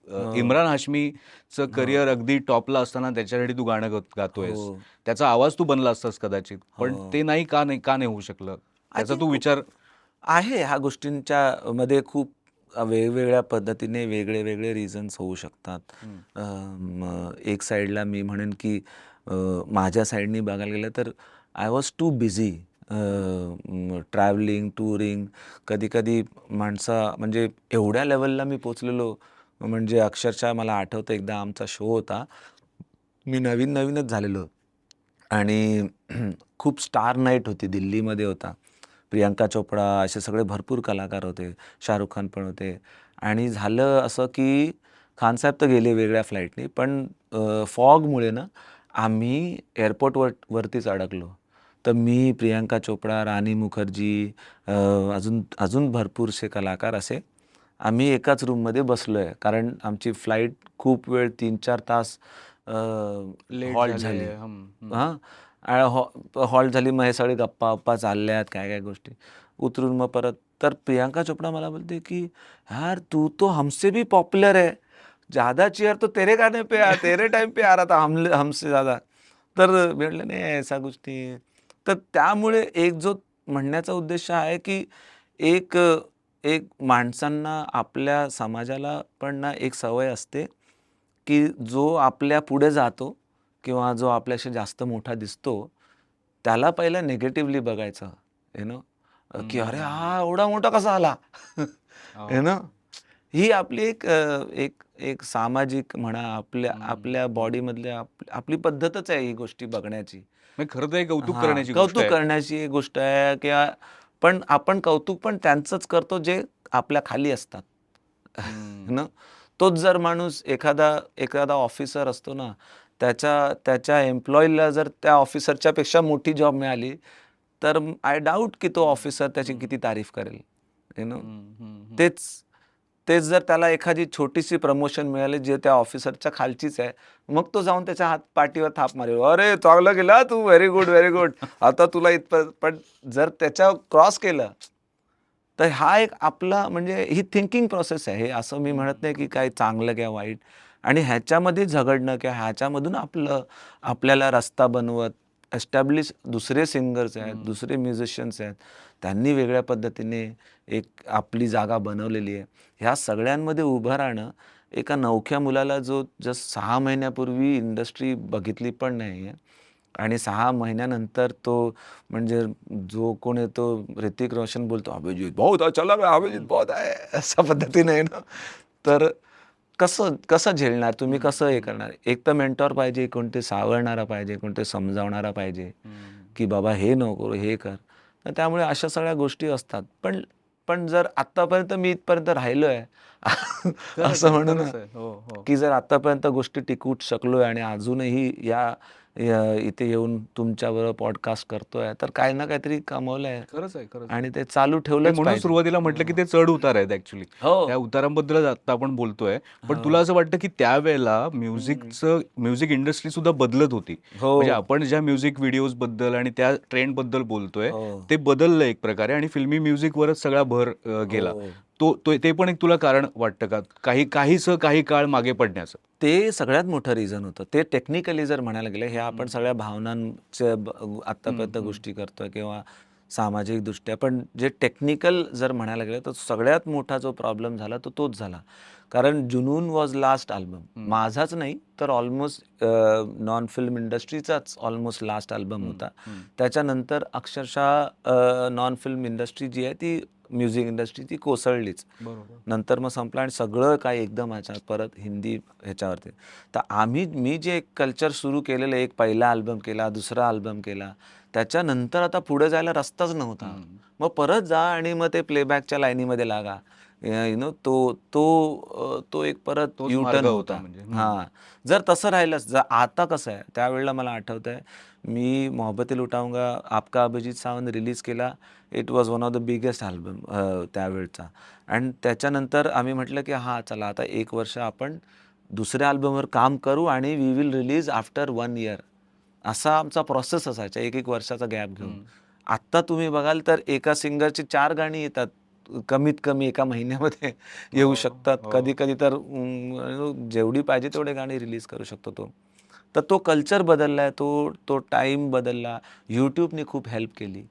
अ, हो, इम्रान हाशमीचं हो, करिअर अगदी टॉपला असताना त्याच्यासाठी तू गाणं हो, गातोयस. त्याचा आवाज तू बनला असतास कदाचित. पण हो. ते नाही का नाही होऊ शकलं? आय त्याचा तू थिंक विचार आहे ह्या गोष्टींच्या मध्ये खूप वेगवेगळ्या पद्धतीने वेगळे-वेगळे रिझन्स होऊ शकतात. हं. एक साइडला मी म्हणेन की माझ्या साइडनी बघायला गेलं तर I was too busy travelling, touring. कधी-कधी म्हणजे एवढ्या लेव्हलला मी पोहोचलेलो म्हणजे अक्षरशः मला आठवतं एकदा आमचा शो होता. मी नवीनच झालेलो आणि खूप स्टार नाईट होती दिल्लीमध्ये होता. प्रियांका चोपडा असे सगळे भरपूर कलाकार होते. शाहरुख खान पण होते आणि झालं असं की खानसाहेब तर गेले वेगळ्या फ्लाईटनी पण फॉगमुळे ना आम्ही वरतीच अडकलो. तर मी, प्रियांका चोपडा, राणी मुखर्जी अजून अजून भरपूरसे कलाकार असे आम्ही एकाच रूममध्ये बसलोय. कारण आमची फ्लाईट खूप वेळ 3-4 तास लेट हॉल्ट झाले. झाली. हं, हं. हां. हॉल्ट झाली. मग हे सगळे गप्पा-वप्पा चालल्यात, काय-काय गोष्टी. उतरून मग परत तर प्रियांका चोपडा मला बोलते, की "यार तू तो हमसे भी पॉपुलर है. ज़्यादा चीयर तो तेरे गाने पे तेरे टाइम पे आ रहा था हमसे ज़्यादा." तर मी म्हटलं, "नाही ऐसा कुछ नहीं है." तर त्यामुळे एक जो म्हणण्याचा उद्देश आहे, की एक एक माणसांना आपल्या समाजाला पण ना एक सवय असते, की जो आपल्या पुढे जातो किंवा जो आपल्याशी जास्त मोठा दिसतो, त्याला पहिलं निगेटिव्हली बघायचं. यू नो की "अरे हा एवढा मोठा कसा आला?" यू हां. नो ही आपली एक एक सामाजिक म्हणा आपल्या हं, आपल्या हं. बॉडीमधल्या आपली पद्धतच आहे ही गोष्टी बघण्याची. म्हणजे खरं तर हे कौतुक हां, करण्याची गोष्ट कौतुक आहे. करण्याची एक गोष्ट आहे किंवा पण आपण कौतुक पण त्यांचंच करतो जे आपल्या खाली असतात. ना, तोच जर माणूस एखादा ऑफिसर असतो ना, त्याच्या एम्प्लॉईला जर त्या ऑफिसरच्या पेक्षा मोठी जॉब मिळाली, तर आय डाऊट की तो ऑफिसर त्याची किती तारीफ करेल. यू नो तेच तेच जर त्याला एखादी छोटीशी प्रमोशन मिळाली जे त्या ऑफिसरच्या खालचीच आहे, मग तो जाऊन त्याच्या पाठीवर थाप मारेल, "अरे चांगलं केलं हां तू, व्हेरी गुड, व्हेरी गुड. आता तुला इथपर्यंत." पण जर त्याच्या क्रॉस केलं, तर हा एक आपला म्हणजे ही थिंकिंग प्रोसेस आहे. हे असं मी म्हणत नाही की काय चांगलं किंवा वाईट. आणि ह्याच्यामध्ये झगडणं किंवा ह्याच्यामधून आपल्याला रस्ता बनवत एस्टॅब्लिश दुसरे सिंगर्स आहेत, दुसरे म्युझिशियन्स आहेत. त्यांनी वेगळ्या पद्धतीने एक आपली जागा बनवलेली आहे. ह्या सगळ्यांमध्ये उभं राहणं एका नवख्या मुलाला जो जस्ट 6 महिन्यापूर्वी इंडस्ट्री बघितली पण नाही आहे आणि 6 महिन्यानंतर तो म्हणजे जो कोण आहे तो ऋतिक रोशन बोलतो, "अभिजीत बहुत अच्छा लग रहा है, अभिजीत बहुत आहे." अशा पद्धतीने आहे ना. तर कसं कसं झेलणार तुम्ही, कसं हे करणार? एक तर मेंटॉर पाहिजे, कोणते सावरणारा पाहिजे, कोणते समजावणारा पाहिजे, की बाबा हे नको, हे कर. तर त्यामुळे अशा सगळ्या गोष्टी असतात. पण पण जर आत्तापर्यंत मी इथपर्यंत राहिलोय असं म्हणू ना, हो हो की जर आत्तापर्यंत गोष्टी टिकवू शकलोय आणि अजूनही इथे येऊन तुमच्याबरोबर पॉडकास्ट करतोय, तर काही ना काहीतरी कमवलंय खरंच आहे खरंच आणि ते चालू ते ठेवलंच म्हणून पाहिजे. सुरुवातीला म्हटलं की ते चढ उतार आहेत ऍक्च्युली. हो. त्या उतारांबद्दलच आता आपण बोलतोय. पण तुला हो. असं वाटतं की त्यावेळेला म्युझिक इंडस्ट्री सुद्धा बदलत होती. म्हणजे हो. आपण ज्या म्युझिक व्हिडिओज बद्दल आणि त्या ट्रेंड बद्दल बोलतोय हो. ते बदललं एक प्रकारे आणि फिल्मी म्युझिकवरच सगळा भर गेला. हो. ते पण एक तुला कारण वाटतं का काही काळ मागे पडण्याचं? ते सगळ्यात मोठं रिझन होतं. ते टेक्निकली जर म्हणायला गेलं, हे आपण सगळ्या भावनांच्या आत्तापर्यंत गोष्टी करतोय किंवा सामाजिकदृष्ट्या. पण जे टेक्निकल जर म्हणायला गेलं, तर सगळ्यात मोठा जो प्रॉब्लेम झाला तो तोच झाला. कारण जुनून वॉज लास्ट अल्बम. माझाच नाही, तर ऑलमोस्ट नॉन फिल्म इंडस्ट्रीचाच ऑलमोस्ट लास्ट अल्बम होता. त्याच्यानंतर अक्षरशः नॉन फिल्म इंडस्ट्री जी आहे ती म्युझिक इंडस्ट्री ती कोसळलीच. बरोबर. नंतर मग संपलं आणि सगळं काही एकदम ह्याच्यात परत हिंदी ह्याच्यावरती. तर मी जे एक कल्चर सुरू केलेलं, एक पहिला अल्बम केला, दुसरा अल्बम केला. त्याच्यानंतर आता पुढे जायला रस्ताच नव्हता. मग परत जा आणि मग ते प्लेबॅकच्या लाईनीमध्ये लागा. तो एक परत तोच यू मार्ग टर्न होता होता. म्हणजे. हां. जर तसं राहिलंच, जर आता कसं आहे, त्यावेळेला मला आठवतंय, मी मोहब्बतें लुटाऊंगा, आपका अभिजीत सावंत रिलीज केला. It was one of the biggest album त्यावेळचा. आणि त्याच्यानंतर आम्ही म्हटलं, की हां, चला आता 1 वर्ष आपण दुसऱ्या अल्बमवर काम करू आणि we will release after 1 year. असा आमचा प्रोसेस असायचा, 1-1 वर्षाचा गॅप घेऊन. आत्ता तुम्ही बघाल तर एका सिंगरची 4 गाणी येतात. कमीत कमी एका महिन्यामध्ये येऊ शकतात. कधी-कधी तर जेवढी पाहिजे तेवढे गाणी रिलीज करू शकतो तो. तर तो कल्चर बदललाय, तो टाईम बदलला. YouTubeने खूप हेल्प केली.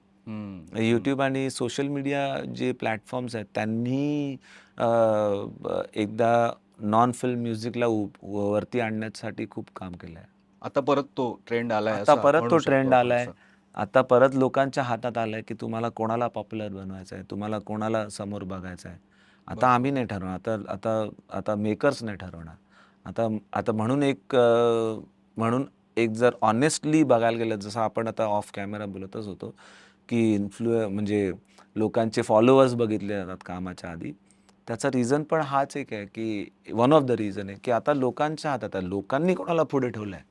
YouTube आणि सोशल मीडिया जे प्लॅटफॉर्म्स आहेत त्यांनी एकदा नॉन फिल्म म्युझिकला वरती आणण्यासाठी खूप काम केलं आहे. आता परत तो ट्रेंड आलाय आता असं परत म्हणू तो शकतो ट्रेंड आपण आलाय. असं. आता परत लोकांच्या हातात आलाय, की तुम्हाला कोणाला पॉप्युलर बनवायचं आहे, तुम्हाला कोणाला समोर बघायचं आहे. आता आम्ही नाही ठरवणार. आता मेकर्स नाही ठरवणार. आता आता म्हणून एक जर ऑनेस्टली बघायला गेलं, जसं आपण आता ऑफ कॅमेरा बोलतच होतो, की म्हणजे लोकांचे फॉलोअर्स बघितले जातात कामाच्या आधी. त्याचा रिझन पण हाच एक आहे, की वन ऑफ द रिझन आहे, की आता लोकांच्या हातात आहे. लोकांनी कोणाला पुढे ठेवलंय.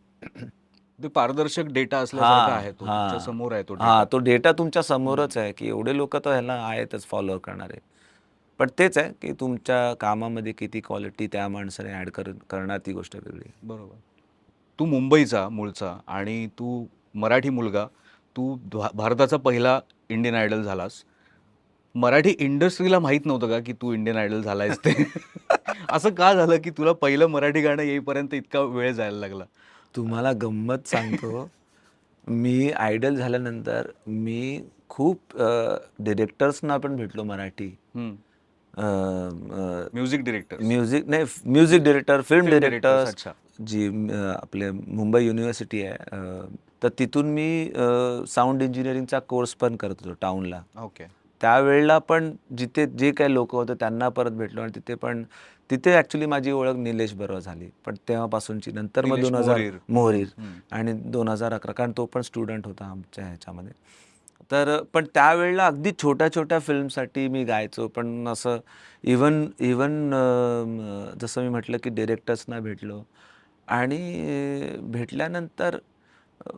ते पारदर्शक डेटा असल्यासारखा हां, आहे तो. तुमच्या हां. समोर आहे तो डेटा. हां, तो डेटा तुमच्या समोरच आहे, की एवढे लोकं तर ह्याला आहेतच फॉलो करणारे. पण तेच आहे, की तुमच्या कामामध्ये किती क्वालिटी त्या माणसाने ॲड करणार ती गोष्ट वेगळी आहे. बरोबर. तू मुंबईचा मूळचा आणि तू मराठी मुलगा. तू भारताचा पहिला इंडियन आयडल झालास. मराठी इंडस्ट्रीला माहीत नव्हतं का, की तू इंडियन आयडल झालायस ते? असं का झालं, की तुला पहिलं मराठी गाणं येईपर्यंत इतका वेळ जायला लागला? तुम्हाला गंमत सांगतो, मी आयडल झाल्यानंतर मी खूप डिरेक्टर्सना पण भेटलो मराठी. Music director. म्युझिक नाही, music director, film film directors. Directors अच्छा. जी आपले मुंबई युनिव्हर्सिटी आहे. तर तिथून मी साऊंड इंजिनिअरिंगचा कोर्स पण करत होतो टाऊनला. ओके. त्यावेळेला पण जिथे जे काही लोकं होते त्यांना परत भेटलो आणि तिथे ॲक्च्युली माझी ओळख निलेश बरोबर झाली. पण तेव्हापासूनची नंतर मग निलेश 2000 मोहरीर. मोहरीर आणि 2011 कारण तो पण स्टुडंट होता आमच्या ह्याच्यामध्ये. तर पण त्यावेळेला अगदी छोट्या-छोट्या फिल्मसाठी मी गायचो. पण असं इव्हन इव्हन जसं मी म्हटलं की डिरेक्टर्सना भेटलो आणि भेटल्यानंतर अ,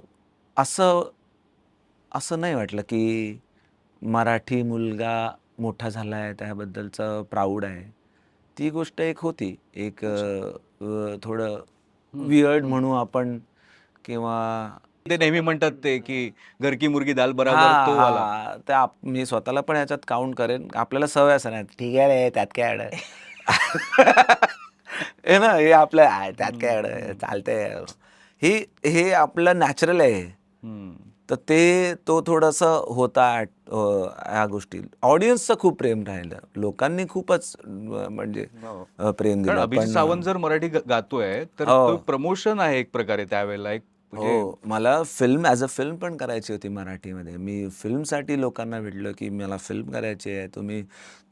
असं असं नाही वाटलं की मराठी मुलगा मोठा झाला आहे त्याबद्दलचं प्राऊड आहे. ती गोष्ट एक होती. एक अच्छा. थोडं हं, वियर्ड हं. म्हणू आपण किंवा ते नेहमी म्हणतात ते, की "घर की मुर्गी दाल बराबर" हां, तो वाला. हां. तर मी स्वतःला पण याच्यात काउंट करेन. आपल्याला सवय असते ना, ठीक आहे रे, त्यात काय एवढं. हे ना, हे आपलं त्यात हं, काय एवढं हं, चालतंय. हे हे आपलं नॅचरल आहे. हं. तर तो थोडंसं होता ह्या गोष्टी. ऑडियन्सचं खूप प्रेम राहिलं. लोकांनी खूपच म्हणजे हो. प्रेम कारण दिलं. अभिजित पण सावंत जर मराठी गातोय, तर हो. तो प्रमोशन आहे एक प्रकारे त्यावेळेला एक म्हणजे हो, मला फिल्म ॲज अ फिल्म पण करायची होती मराठीमध्ये. मी फिल्मसाठी लोकांना भेटलो, की मला फिल्म करायची आहे. तुम्ही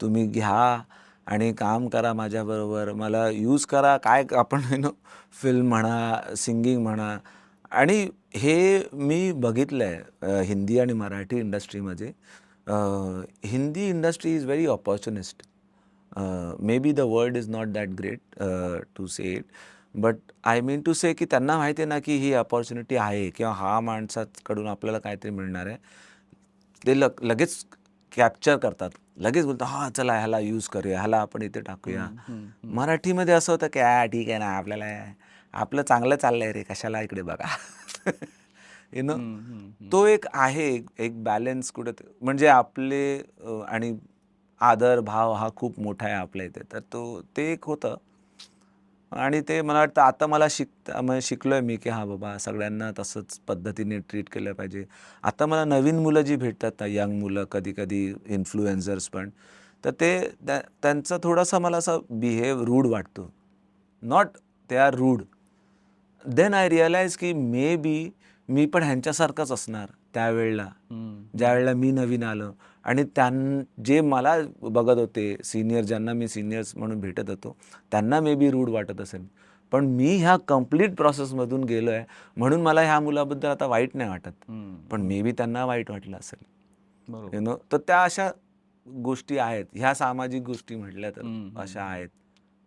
तुम्ही घ्या आणि काम करा माझ्याबरोबर. मला यूज करा. काय आपण फिल्म म्हणा, सिंगिंग म्हणा आणि हे मी बघिटलंय हिंदी आणि मराठी इंडस्ट्रीमध्ये. Hindi industry is very opportunist. May be the word is not that great to say it. But I mean to say की त्यांना माहिती आहे ना, की ही अपॉर्च्युनिटी आहे किंवा हा माणसाकडून आपल्याला काहीतरी मिळणार आहे. ते लगेच कॅप्चर करतात. लगेच बोलतात, "हां, चला ह्याला यूज करूया, ह्याला आपण इथे टाकूया." हं, हं, हं. मराठीमध्ये असं होतं, की ठीक आहे ना, आपल्याला आपलं चांगलं चाललंय रे, कशाला इकडे बघा." यू नो हं, हं, हं. तो एक आहे, एक बॅलन्स कुठे म्हणजे आपले आणि आदर, भाव हा खूप मोठा आहे आपल्या इथे. तर ते एक होतं. आणि ते मला वाटतं आता मला म्हणजे शिकलोय मी, की हां बाबा सगळ्यांना तसंच पद्धतीने ट्रीट केलं पाहिजे. आता मला नवीन मुलं जी भेटतात ना, यंग मुलं कधी-कधी इन्फ्लुएन्सर्स पण, तर त्यांचा थोडासा मला असा बिहेव रूड वाटतो. Not they are rude. Then I realise की मे बी मी पण ह्यांच्यासारखाच असणार त्यावेळेला. हं, हं. ज्यावेळेला मी नवीन आलो आणि जे मला बघत होते, सीनियर ज्यांना मी सीनियर्स म्हणून भेटत होतो, त्यांना मे बी रूड वाटत असेल. पण मी ह्या कंप्लीट प्रोसेसमधून गेलोय, म्हणून मला ह्या मुलाबद्दल आता वाईट नाही वाटत. हं, पण हं. मे बी त्यांना वाईट वाटलं असेल. बरोबर. तर त्या अशा गोष्टी आहेत. ह्या सामाजिक गोष्टी म्हटल्या तर हं, हं, अशा हं. आहेत.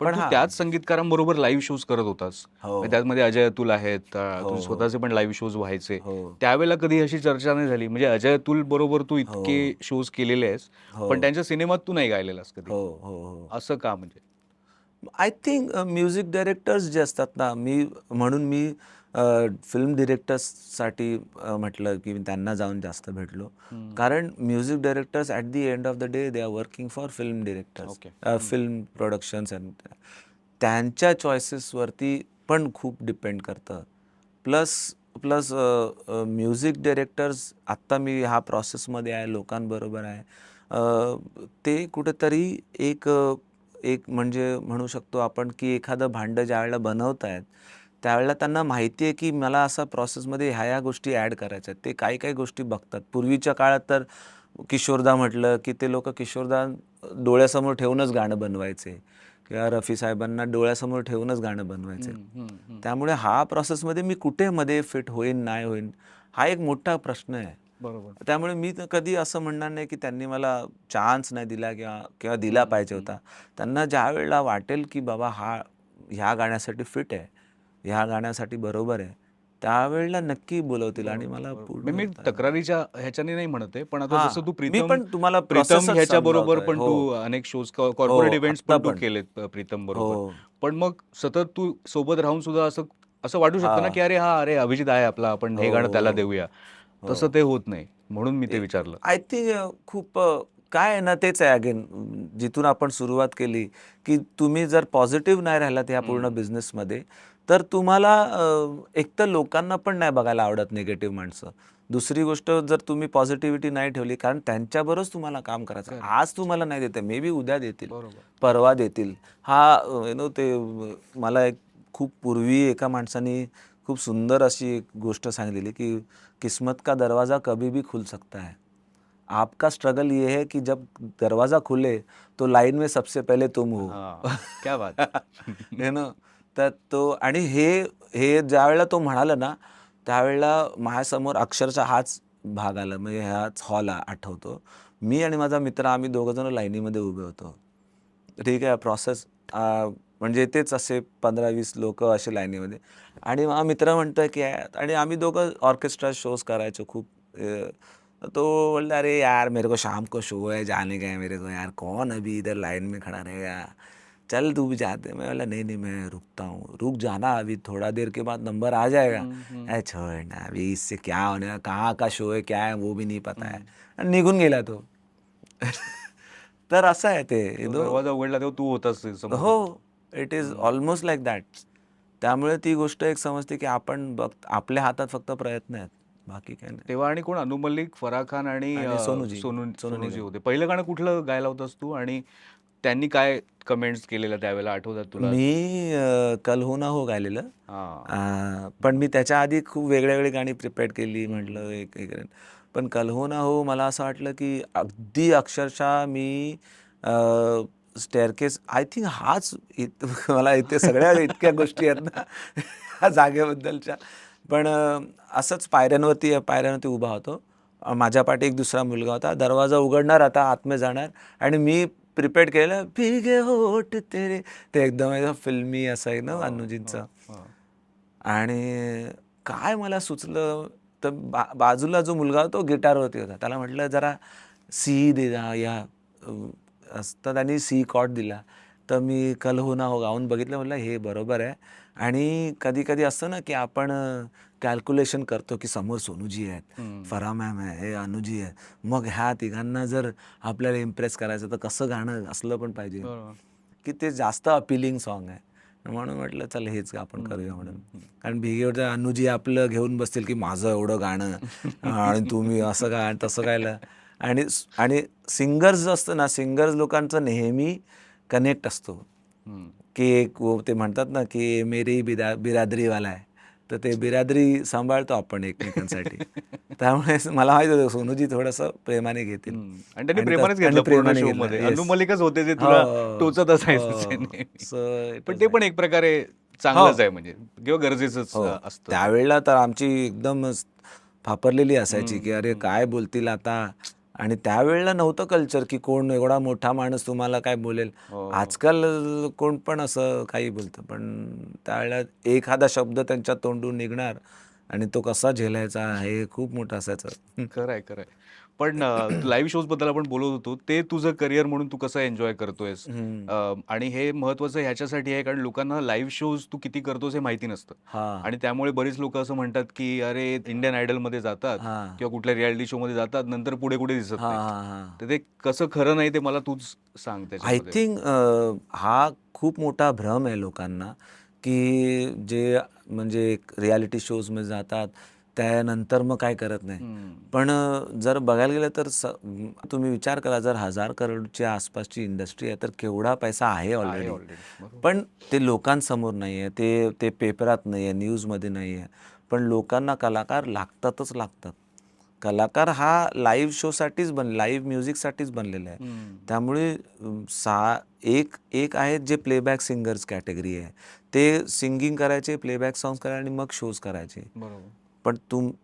पण पण तू हां. त्याच संगीतकारांबरोबर लाईव्ह शोज करत होतास. हो, म्हणजे त्यामध्ये अजय अतुल आहेत. हो, तुझे हो, स्वतःचे पण लाईव्ह शोज व्हायचे. हो, त्यावेळेला कधी अशी चर्चा नाही झाली? म्हणजे अजय अतुल बरोबर तू हो, इतके शोज केलेले आहेस, हो, पण त्यांच्या सिनेमात तू नाही गायलेलास कधी. हो, हो, हो. असं का म्हणजे? आय थिंक म्युझिक डायरेक्टर्स जे असतात ना, म्हणून मी फिल्म डिरेक्टर्ससाठी म्हटलं की मी त्यांना जाऊन जास्त भेटलो. हं. कारण music directors at the end of the day they are working for film directors, okay. हं. फिल्म प्रोडक्शन्स अँड त्यांच्या चॉईसेसवरती पण खूप डिपेंड करतं. प्लस प्लस म्युझिक डायरेक्टर्स आत्ता मी ह्या प्रोसेसमध्ये आहे, लोकांबरोबर आहे. ते कुठेतरी एक म्हणजे म्हणू शकतो आपण, की एखादं भांडं ज्यावेळेला बनवतायत, त्यावेळेला त्यांना माहिती आहे, की मला असा प्रोसेसमध्ये ह्या-ह्या गोष्टी ॲड करायच्या आहेत. ते काही-काही गोष्टी बघतात. पूर्वीच्या काळात तर किशोरदा म्हटलं, की ते लोकं किशोरदा डोळ्यासमोर ठेवूनच गाणं बनवायचे किंवा रफी साहेबांना डोळ्यासमोर ठेवूनच गाणं बनवायचे. हं, हं, हं. त्यामुळे हा प्रोसेसमध्ये मी कुठे मध्ये फिट होईन, नाही होईन, हा एक मोठा प्रश्न आहे. बरोबर. त्यामुळे मी तर कधी असं म्हणणार नाही, की त्यांनी मला चान्स नाही दिला किंवा किंवा दिला हं, पाहिजे हं. होता. त्यांना ज्यावेळेला वाटेल, की बाबा ह्या गाण्यासाठी फिट आहे, ह्या गाण्यासाठी बरोबर आहे, त्यावेळेला नक्की बोलवतील आणि बरोबर, मला बरोबर. मी पूर्ण मी तक्रारीच्या ह्याच्याने नाही म्हणत आहे, पण आता हां, जसं तू मी पण तुम्हाला प्रीतम प्रोसेसच ह्याच्याबरोबर समजावतोय. पण हो, तू अनेक शोज हो, कॉर्पोरेट इव्हेंट्स आत्ता पण तू पण. केलेत प्रीतम हो, बरोबर. पण मग सतत तू सोबत राहून सुद्धा असं असं वाटू शकतं ना, हां, की अरे अभिजित आहे आपला, आपण हो, हे गाणं त्याला हो, देऊया. हो. तसं ते होत नाही. म्हणून मी ते विचारलं. आय थिंक खूप काय आहे ना तेच आहे अगेन जिथून आपण सुरुवात केली, की तुम्ही जर पॉझिटिव्ह नाही राहिलात ह्या पूर्ण हं. बिझनेसमध्ये, तर तुम्हाला एकतर लोकांना पण नाही बघायला आवडत निगेटिव्ह माणसं. दुसरी गोष्ट जर तुम्ही पॉझिटिव्हिटी नाही ठेवली, कारण त्यांच्याबरोबरच तुम्हाला काम करायचं. करेक्ट. आज तुम्हाला नाही देत आहे, मे बी उद्या देतील, बरोबर. परवा देतील. हा ते मला एक खूप पूर्वी एका माणसाने खूप सुंदर अशी एक गोष्ट सांगितलेली, की किस्मत का दरवाज़ा कभी भी खुल सकता है. आपका स्ट्रगल ये है कि जब दरवाज़ा खुले तो लाइन में सबसे पहले तुम हो. हां. क्या बात! हे ना, तर तो आणि हे हे ज्यावेळेला तो म्हणाला ना, त्यावेळेला माझ्यासमोर अक्षरशः हाच भाग आला, म्हणजे ह्याच हॉल आठवतो. मी आणि माझा मित्र आम्ही दोघंजण लाईनीमध्ये उभे होतो. ठीक आहे, प्रोसेस म्हणजे तेच असे 15-20 लोकं असे लाईनीमध्ये, आणि माझा मित्र म्हणतोय की आणि आम्ही दोघं ऑर्केस्ट्रा शोज करायचो खूप. तो बोलला, "अरे यार, मेरे को शाम को शो है, जाने का है मेरे को यार, कौन अभी इधर लाइन में खड़ा रहेगा, चल तू भी जाते।" मैं बोला, "नहीं नहीं, मैं रुकता हूँ।" "रुक जाना, अभी थोड़ा देर के बाद नंबर आ जाएगा।" "अरे छोड़ ना, अभी इससे क्या होने वाला, कहाँ का शो है, क्या है वो भी नहीं पता है." आणि निघून गेला तो. तर असं आहे ते तो दरवाजा उघडला तेव्हा तू होतास समोर. हो, it is almost like that. त्यामुळे ती गोष्ट एक समजते की आपण आपल्या हातात फक्त प्रयत्न आहेत, बाकी काही नाही. तेव्हा आणि कोण, अनु मलिक, फराह खान आणि आणि सोनूजी सोनूजी निगम. होते. पहिलं गाणं कुठलं गायला होतास तू आणि त्यांनी काय कमेंट्स केलेल्या त्यावेळेला आठवतात तुला? मी कल हो ना हो गायलेलं. हां. पण मी त्याच्या आधी खूप वेगळी गाणी प्रिपेअर केली, म्हटलं एक हे करेन. पण कल हो ना हो मला असं वाटलं की अगदी अक्षरशः मी स्टेअरकेस, आय थिंक हाच मला इथे सगळ्या इतक्या गोष्टी आहेत ना ह्या जागेबद्दलच्या. पण असंच पायऱ्यांवरती उभा होतो. माझ्या पाठी एक दुसरा मुलगा होता. दरवाजा उघडणार, आता आतमध्ये जाणार, आणि मी प्रिपेअर केलेलं भीगे होठ तेरे, ते एकदम फिल्मी असं आहे ना अनुजींचं. आणि काय मला सुचलं, तर बाजूला जो मुलगा होता तो गिटारवरती होता. त्याला म्हटलं, जरा सी दे जा, या असतं, त्यांनी सी कॉर्ड दिला. तर मी कल हो ना हो गाऊन बघितलं, म्हटलं हे बरोबर आहे. आणि कधी कधी असतं ना की आपण कॅल्क्युलेशन करतो की समोर सोनूजी आहेत, फराह मॅम आहे, हे अनुजी आहे, मग ह्या तिघांना जर आपल्याला इम्प्रेस करायचं तर कसं गाणं असलं पण पाहिजे की ते जास्त अपिलिंग सॉन्ग आहे. म्हणून म्हटलं चल हेच आपण करूया म्हणून. कारण भिगेवरचं अनुजी आपलं घेऊन बसतील की माझं एवढं गाणं आणि तुम्ही असं काय तसं गायलं. आणि आणि सिंगर्स जो असतं ना, सिंगर्स लोकांचं नेहमी कनेक्ट असतो की एक ते म्हणतात ना की मेरी बिरादरीवाला आहे, तर ते बिरादरी सांभाळतो आपण एकमेकांसाठी. त्यामुळे मला माहिती होतं सोनूजी थोडंसं प्रेमाने घेतील. आणि त्यांनी प्रेमानेच घेतलं पूर्ण शो मध्ये. अनु मलिकच होते जे तुला टोचत असायचे नेहमी. पण ते पण एक प्रकारे चांगलंच आहे, म्हणजे किंवा गरजेचंच असतं. त्यावेळेला तर आमची एकदमच फापरलेली असायची की अरे काय बोलतील आता. आणि त्यावेळेला नव्हतं कल्चर की कोण एवढा मोठा माणूस तुम्हाला काय बोलेल. आजकाल कोण पण असं काही बोलतं, पण त्यावेळेला एखादा शब्द त्यांच्या तोंडून निघणार आणि तो कसा झेलायचा हे खूप मोठं असायचं. खरंय, खरंय. पण लाईव्ह शोज बद्दल आपण बोलत होतो, ते तुझं करिअर म्हणून तू कसं एन्जॉय करतोयस? आणि हे महत्वाचं ह्याच्यासाठी आहे कारण लोकांना लाईव्ह शोज तू किती करतोस हे माहिती नसतं. आणि त्यामुळे बरीच लोक असं म्हणतात की अरे इंडियन आयडल मध्ये जातात किंवा कुठल्या रियालिटी शो मध्ये जातात, नंतर पुढे कुठे दिसत नाही. तर ते कसं खरं नाही ते मला तूच सांग आय त्याच्यामध्ये. थिंक हा खूप मोठा भ्रम आहे लोकांना की जे म्हणजे रियालिटी शोजमध्ये जातात त्यानंतर मग काय करत नाही. पण जर बघायला गेलं तर तुम्ही विचार करा, जर 1000 करोडच्या आसपासची इंडस्ट्री आहे तर केवढा पैसा आहे ऑलरेडी. पण ते लोकांसमोर नाही आहे, ते पेपरात नाही आहे, न्यूजमध्ये नाही आहे. पण लोकांना कलाकार लागतातच लागतात. कलाकार हा लाईव्ह शोसाठीच लाईव्ह म्युझिकसाठीच बनलेला आहे. त्यामुळे एक आहेत जे प्लेबॅक सिंगर्स कॅटेगरी आहे, ते सिंगिंग करायचे, प्लेबॅक सॉंग्स करायचे आणि मग शोज करायचे.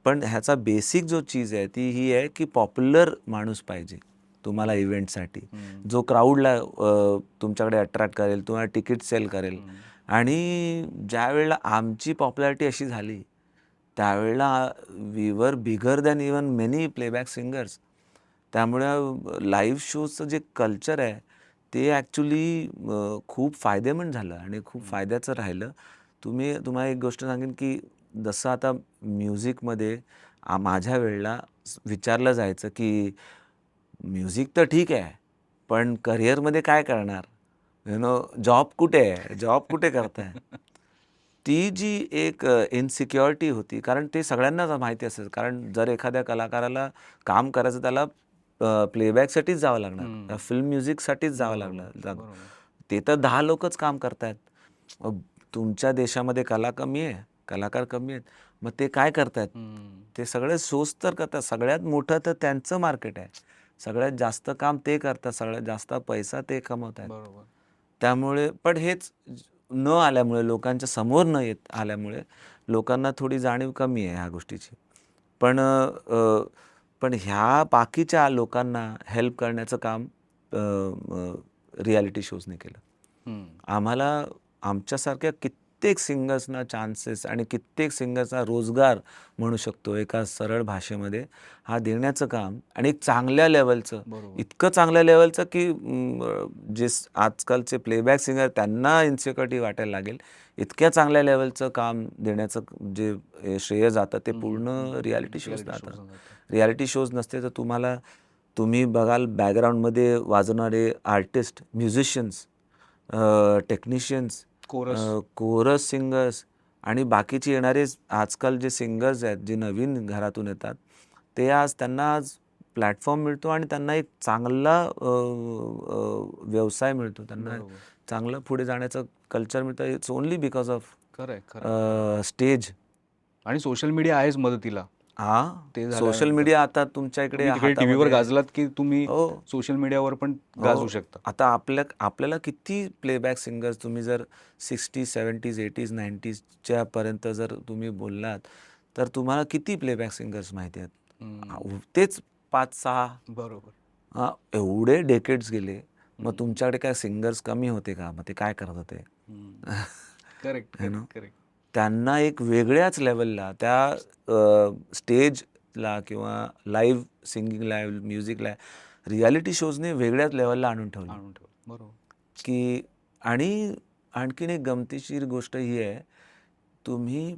पण ह्याचा बेसिक जो चीज आहे ती ही आहे की पॉप्युलर माणूस पाहिजे तुम्हाला इव्हेंटसाठी, जो क्राऊडला तुमच्याकडे अट्रॅक्ट करेल, तुम्हाला तिकीट सेल करेल. आणि ज्या वेळेला आमची पॉप्युलॅरिटी अशी झाली त्यावेळेला we were bigger than even many playback singers. त्यामुळे लाईव्ह शोजचं जे कल्चर आहे ते ॲक्च्युली खूप फायदेमंद झालं आणि खूप फायद्याचं राहिलं. तुम्हाला एक गोष्ट सांगेन की जसं आता म्युझिकमध्ये माझ्या वेळेला विचारलं जायचं की म्युझिक तर ठीक आहे, पण करिअरमध्ये काय करणार, जॉब कुठे आहे, जॉब कुठे करताय. ती जी एक इनसिक्युरिटी होती, कारण ते सगळ्यांनाच माहिती असेल, कारण जर एखाद्या कलाकाराला काम करायचं त्याला प्लेबॅकसाठीच जावं लागणार, फिल्म म्युझिकसाठीच जावं लागणार. ते तर 10 लोकच काम करतायत. तुमच्या देशामध्ये कलाकार कमी आहेत, मग ते काय करतायत, ते सगळे शोज तर करतात. सगळ्यात मोठं तर त्यांचं मार्केट आहे, सगळ्यात जास्त काम ते करतात, सगळ्यात जास्त पैसा ते कमवत आहेत. त्यामुळे पण हेच न आल्यामुळे, लोकांच्या समोर न आल्यामुळे लोकांना थोडी जाणीव कमी आहे ह्या गोष्टीची. पण पण ह्या बाकीच्या लोकांना हेल्प करण्याचं काम रियालिटी शोजने केलं. आम्हाला आमच्यासारख्या कित्येक सिंगर्सना चान्सेस आणि कित्येक सिंगर्सना रोजगार म्हणू शकतो एका सरळ भाषेमध्ये हा देण्याचं काम, आणि एक चांगल्या लेवलचं, बरोबर. इतकं चांगल्या लेवलचं की जे आजकालचे प्लेबॅक सिंगर त्यांना इन्सिक्युरिटी वाटायला लागेल, इतक्या चांगल्या लेवलचं काम देण्याचं जे श्रेय जातं ते पूर्ण रियालिटी शोज जातं. रियालिटी शोज नसते तर तुम्ही बघाल बॅकग्राऊंडमध्ये वाजवणारे artist, musicians, technicians, chorus singers आणि बाकीचे येणारे आजकाल जे सिंगर्स आहेत, जे नवीन घरातून येतात, ते त्यांना आज प्लॅटफॉर्म मिळतो आणि त्यांना एक चांगला व्यवसाय मिळतो, त्यांना चांगलं पुढे जाण्याचं कल्चर मिळतं. It's only because of stage आणि सोशल मीडिया आहेच मदतीला. ते सोशल मीडिया आता तुमच्या इकडे टीव्हीवर गाजलात की तुम्ही हो. सोशल मीडियावर पण गाजू शकता. आता आपल्याला किती प्लेबॅक सिंगर्स, तुम्ही जर 60s, 70s, 80s, 90sच्या पर्यंत जर तुम्ही बोललात तर तुम्हाला किती प्लेबॅक सिंगर्स माहिती आहेत? तेच 5-6. बरोबर. एवढे डेकेड्स गेले, मग तुमच्याकडे काय सिंगर्स कमी होते का? मग ते काय करत होते? करेक्ट. त्यांना एक वेगळ्याच लेवलला त्या स्टेजला किंवा लाईव्ह सिंगिंगला, म्युझिकला, रियालिटी शोजने वेगळ्याच लेवलला आणून ठेवलं. बरोबर. की आणि आणखीन एक गमतीशीर गोष्ट ही आहे, तुम्ही,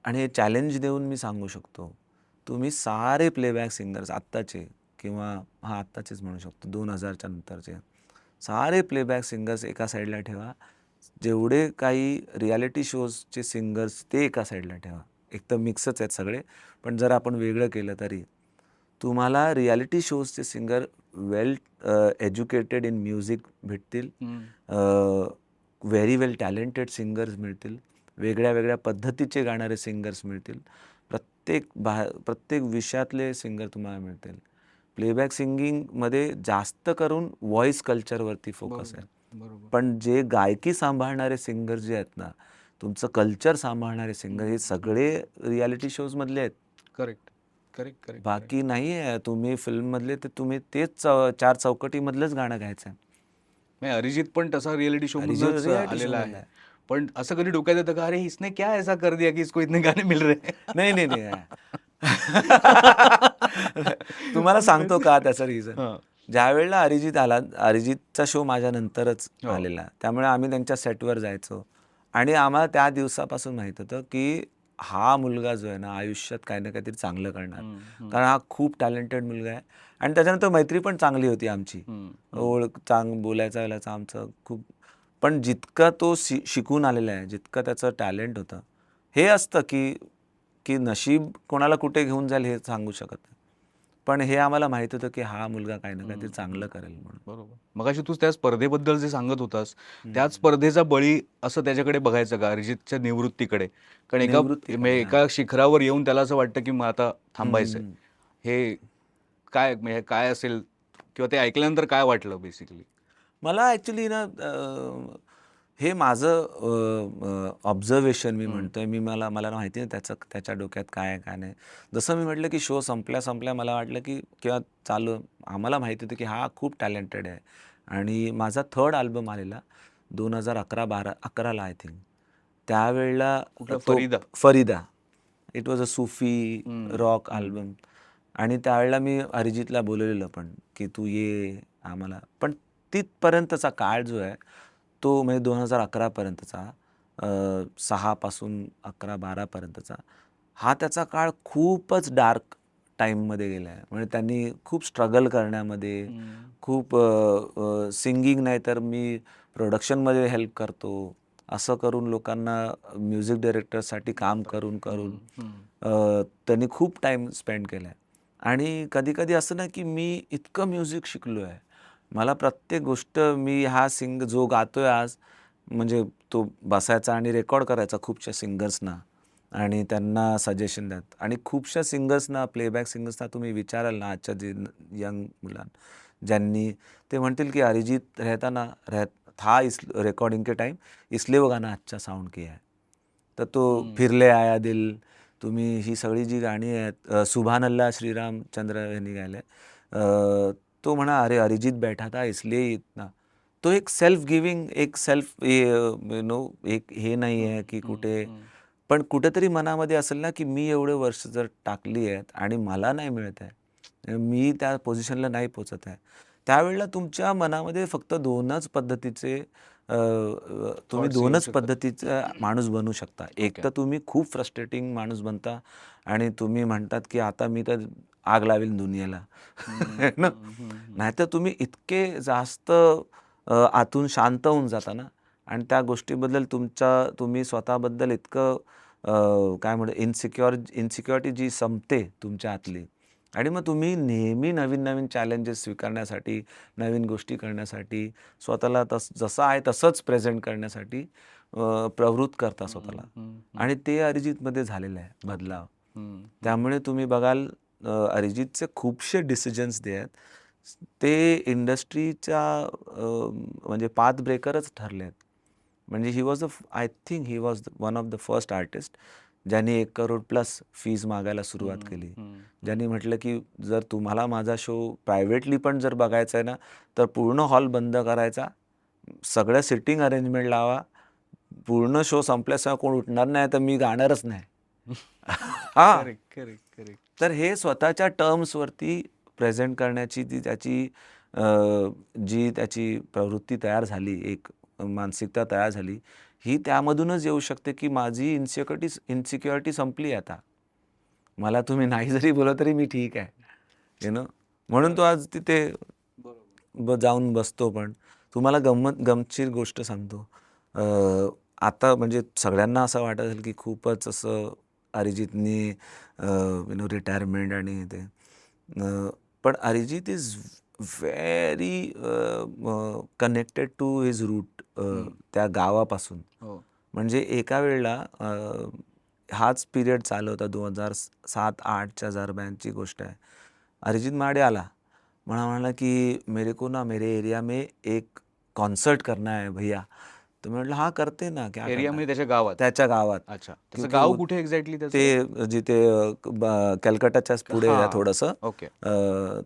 आणि हे चॅलेंज देऊन मी सांगू शकतो, तुम्ही सारे प्लेबॅक सिंगर्स आत्ताचे किंवा आत्ताचेच म्हणू शकतो 2000च्या नंतरचे सारे प्लेबॅक सिंगर्स एका साईडला ठेवा, जेवढे काही रियालिटी शोजचे सिंगर्स ते एका साईडला ठेवा. एक तर मिक्सच आहेत सगळे, पण जर आपण वेगळं केलं तरी तुम्हाला रियालिटी शोजचे singer well educated in music भेटतील, व्हेरी वेल टॅलेंटेड सिंगर्स मिळतील, वेगळ्या वेगळ्या पद्धतीचे गाणारे सिंगर्स मिळतील, प्रत्येक विषयातले सिंगर तुम्हाला मिळतील. प्लेबॅक सिंगिंगमध्ये जास्त करून व्हॉइस कल्चरवरती फोकस आहे, पण जे गायकी सांभाळणारे सिंगर जे आहेत ना, तुमचं कल्चर सांभाळणारे सिंगर, हे सगळे रियालिटी शोजमधले आहेत. करेक्ट. बाकी नाही आहे. तुम्ही फिल्ममधले तर तुम्ही तेच 4 चौकटीमधलंच गाणं गायचं आहे. अरिजित पण तसा रियालिटी शो reality आलेला show आहे. आहे. पण असं कधी डोक्यात येतं का, अरे इसने क्या ऐसा कर दिया की इसको इतने गाने मिल रहे हैं? नाही. तुम्हाला सांगतो का त्याचं रिझन. ज्या वेळेला अरिजितचा शो माझ्या नंतरच आलेला, त्यामुळे आम्ही त्यांच्या सेटवर जायचो आणि आम्हाला त्या दिवसापासून माहित होतं की हा मुलगा जो आहे ना, आयुष्यात काही ना काहीतरी चांगलं करणार, कारण हा खूप टॅलेंटेड मुलगा आहे. आणि त्याच्यानंतर मैत्री पण चांगली होती आमची, बोलायचा वेळेलाचा आमचं खूप. पण जितका तो शिकून आलेला आहे, जितकं त्याचं टॅलेंट होतं, हे असतं की नशीब कोणाला कुठे घेऊन जाईल हे सांगू शकत नाही, पण हे आम्हाला माहित होतं की हा मुलगा काही ना काहीतरी चांगलं करेल म्हणून. बरोबर. मगाशी तू त्या स्पर्धेबद्दल जे सांगत होतास, त्याच स्पर्धेचा बळी असं त्याच्याकडे बघायचं का, अरिजितच्या निवृत्तीकडे? कारण एका शिखरावर येऊन त्याला असं वाटतं की मग आता थांबायचंय. हे काय असेल, किंवा ते ऐकल्यानंतर काय वाटलं बेसिकली? मला ॲक्च्युली ना, हे माझं ऑब्झर्वेशन मी म्हणतोय. मला माहिती नाही त्याच्या डोक्यात काय आहे काय नाही. जसं मी म्हटलं की शो संपल्या मला वाटलं की, किंवा आम्हाला माहिती होतं की हा खूप टॅलेंटेड आहे. आणि माझा 3rd अल्बम आलेला 2011-12 आय थिंक. त्यावेळेला Farida. It was a Sufi rock album. आणि त्यावेळेला मी अरिजितला बोलवलेलं पण की तू ये आम्हाला. पण तिथपर्यंतचा काळ जो आहे तो, म्हणजे 2011 पर्यंतचा, 6 पासून 11-12 पर्यंतचा, हा त्याचा काळ खूपच डार्क टाईममध्ये गेला आहे. म्हणजे त्यांनी खूप स्ट्रगल करण्यामध्ये, खूप सिंगिंग नाही तर मी प्रोडक्शनमध्ये हेल्प करतो असं करून, लोकांना म्युझिक डायरेक्टरसाठी काम करून त्यांनी खूप टाईम स्पेंड केला आहे. आणि कधी असं नाही की मी इतकं म्युझिक शिकलो आहे, मला प्रत्येक गोष्ट, मी जो गातोय आज, म्हणजे तो बसायचा आणि रेकॉर्ड करायचा खूपशा सिंगर्सना आणि त्यांना सजेशन द्यात. आणि खूपशा सिंगर्सना, प्लेबॅक सिंगर्सना तुम्ही विचाराल ना, आजच्या जे यंग ज्यांनी, ते म्हणतील की अरिजित था इस रेकॉर्डिंग के टाइम इसलिए वो गाना अच्छा साउंड किया है. तर तो फिर ले आया दिल, तुम्ही ही सगळी जी गाणी आहेत, सुभानअल्लाह श्रीरामचंद्र यांनी गायले, तो म्हणा अरे अरिजित बैठा था इसलिए इतना, तो एक सेल्फ गिविंग, एक सेल्फ एक हे नाही आहे की कुठे, पण कुठेतरी मनामध्ये असेल ना की मी एवढे वर्ष जर टाकली आहेत आणि मला नाही मिळत आहे, मी त्या पोझिशनला नाही पोचत आहे, त्यावेळेला तुमच्या मनामध्ये फक्त दोनच पद्धतीचे तुम्ही Thoughts येऊ दोनच शकतात. पद्धतीचा माणूस बनू शकता. एक ओके. तर तुम्ही खूप फ्रस्ट्रेटिंग माणूस बनता आणि तुम्ही म्हणतात की आता मी तर आग लावेल दुनियेला. है ना? नाहीतर तुम्ही इतके जास्त आतून शांत होऊन जाता ना आणि त्या गोष्टीबद्दल तुम्ही स्वतःबद्दल इतकं काय म्हणू, इन्सिक्युरिटी जी संपते तुमच्या आतली आणि मग तुम्ही नेहमी नवीन-नवीन चॅलेंजेस स्वीकारण्यासाठी, नवीन गोष्टी करण्यासाठी, स्वतःला जसं आहे तसंच प्रेझेंट करण्यासाठी प्रवृत्त करता स्वतःला आणि ते अरिजितमध्ये झालेलं आहे बदलाव. त्यामुळे तुम्ही बघाल अरिजितचे खूपसे डिसिजन्स जे आहेत, ते इंडस्ट्रीच्या म्हणजे पाथ ब्रेकरच ठरले आहेत. म्हणजे I think he was one of the first artist ज्यांनी 1 करोड प्लस फीज मागायला सुरुवात केली. ज्यांनी म्हटलं की जर तुम्हाला माझा शो प्रायव्हेटली पण जर बघायचा आहे ना, तर पूर्ण हॉल बंद करायचा, सगळ्या सिटिंग अरेंजमेंट लावा, पूर्ण शो संपल्याशिवाय कोण उठणार नाही तर मी गाणारच नाही. हां. Correct, correct, correct. तर हे स्वतःच्या टर्म्सवरती प्रेझेंट करण्याची जी त्याची प्रवृत्ती तयार झाली, एक मानसिकता तयार झाली, ही त्यामधूनच येऊ शकते की माझी इन्सिक्युरिटी संपली आता. मला तुम्ही नाही जरी बोललं तरी मी ठीक आहे. म्हणून तो आज तिथे जाऊन बसतो. पण तुम्हाला गमतीशीर गोष्ट सांगतो. आता म्हणजे सगळ्यांना असं वाटत असेल की खूपच असं अरिजितनी रिटायरमेंट आणि ते, पण Arijit is very connected to his root, त्या गावापासून. हो. म्हणजे एका वेळेला हाच पिरियड चालू होता 2007-08च्या दरम्यानची गोष्ट आहे. अरिजित माझ्याकडे आला. म्हणाला की मेरे को ना मेरे एरिया में एक कॉन्सर्ट करना है भैया. तर मी म्हटलं हां करते ना, क्या एरिया करना म्हणजे है? त्याच्या गावात. त्याच्या गावात. अच्छा. त्याचं क्योंकि गाव वो- कुठे एक्झॅक्टली त्याचं? ते जिथे कलकत्ताच्याच पुढे आहे हां. थोडंसं. ओके.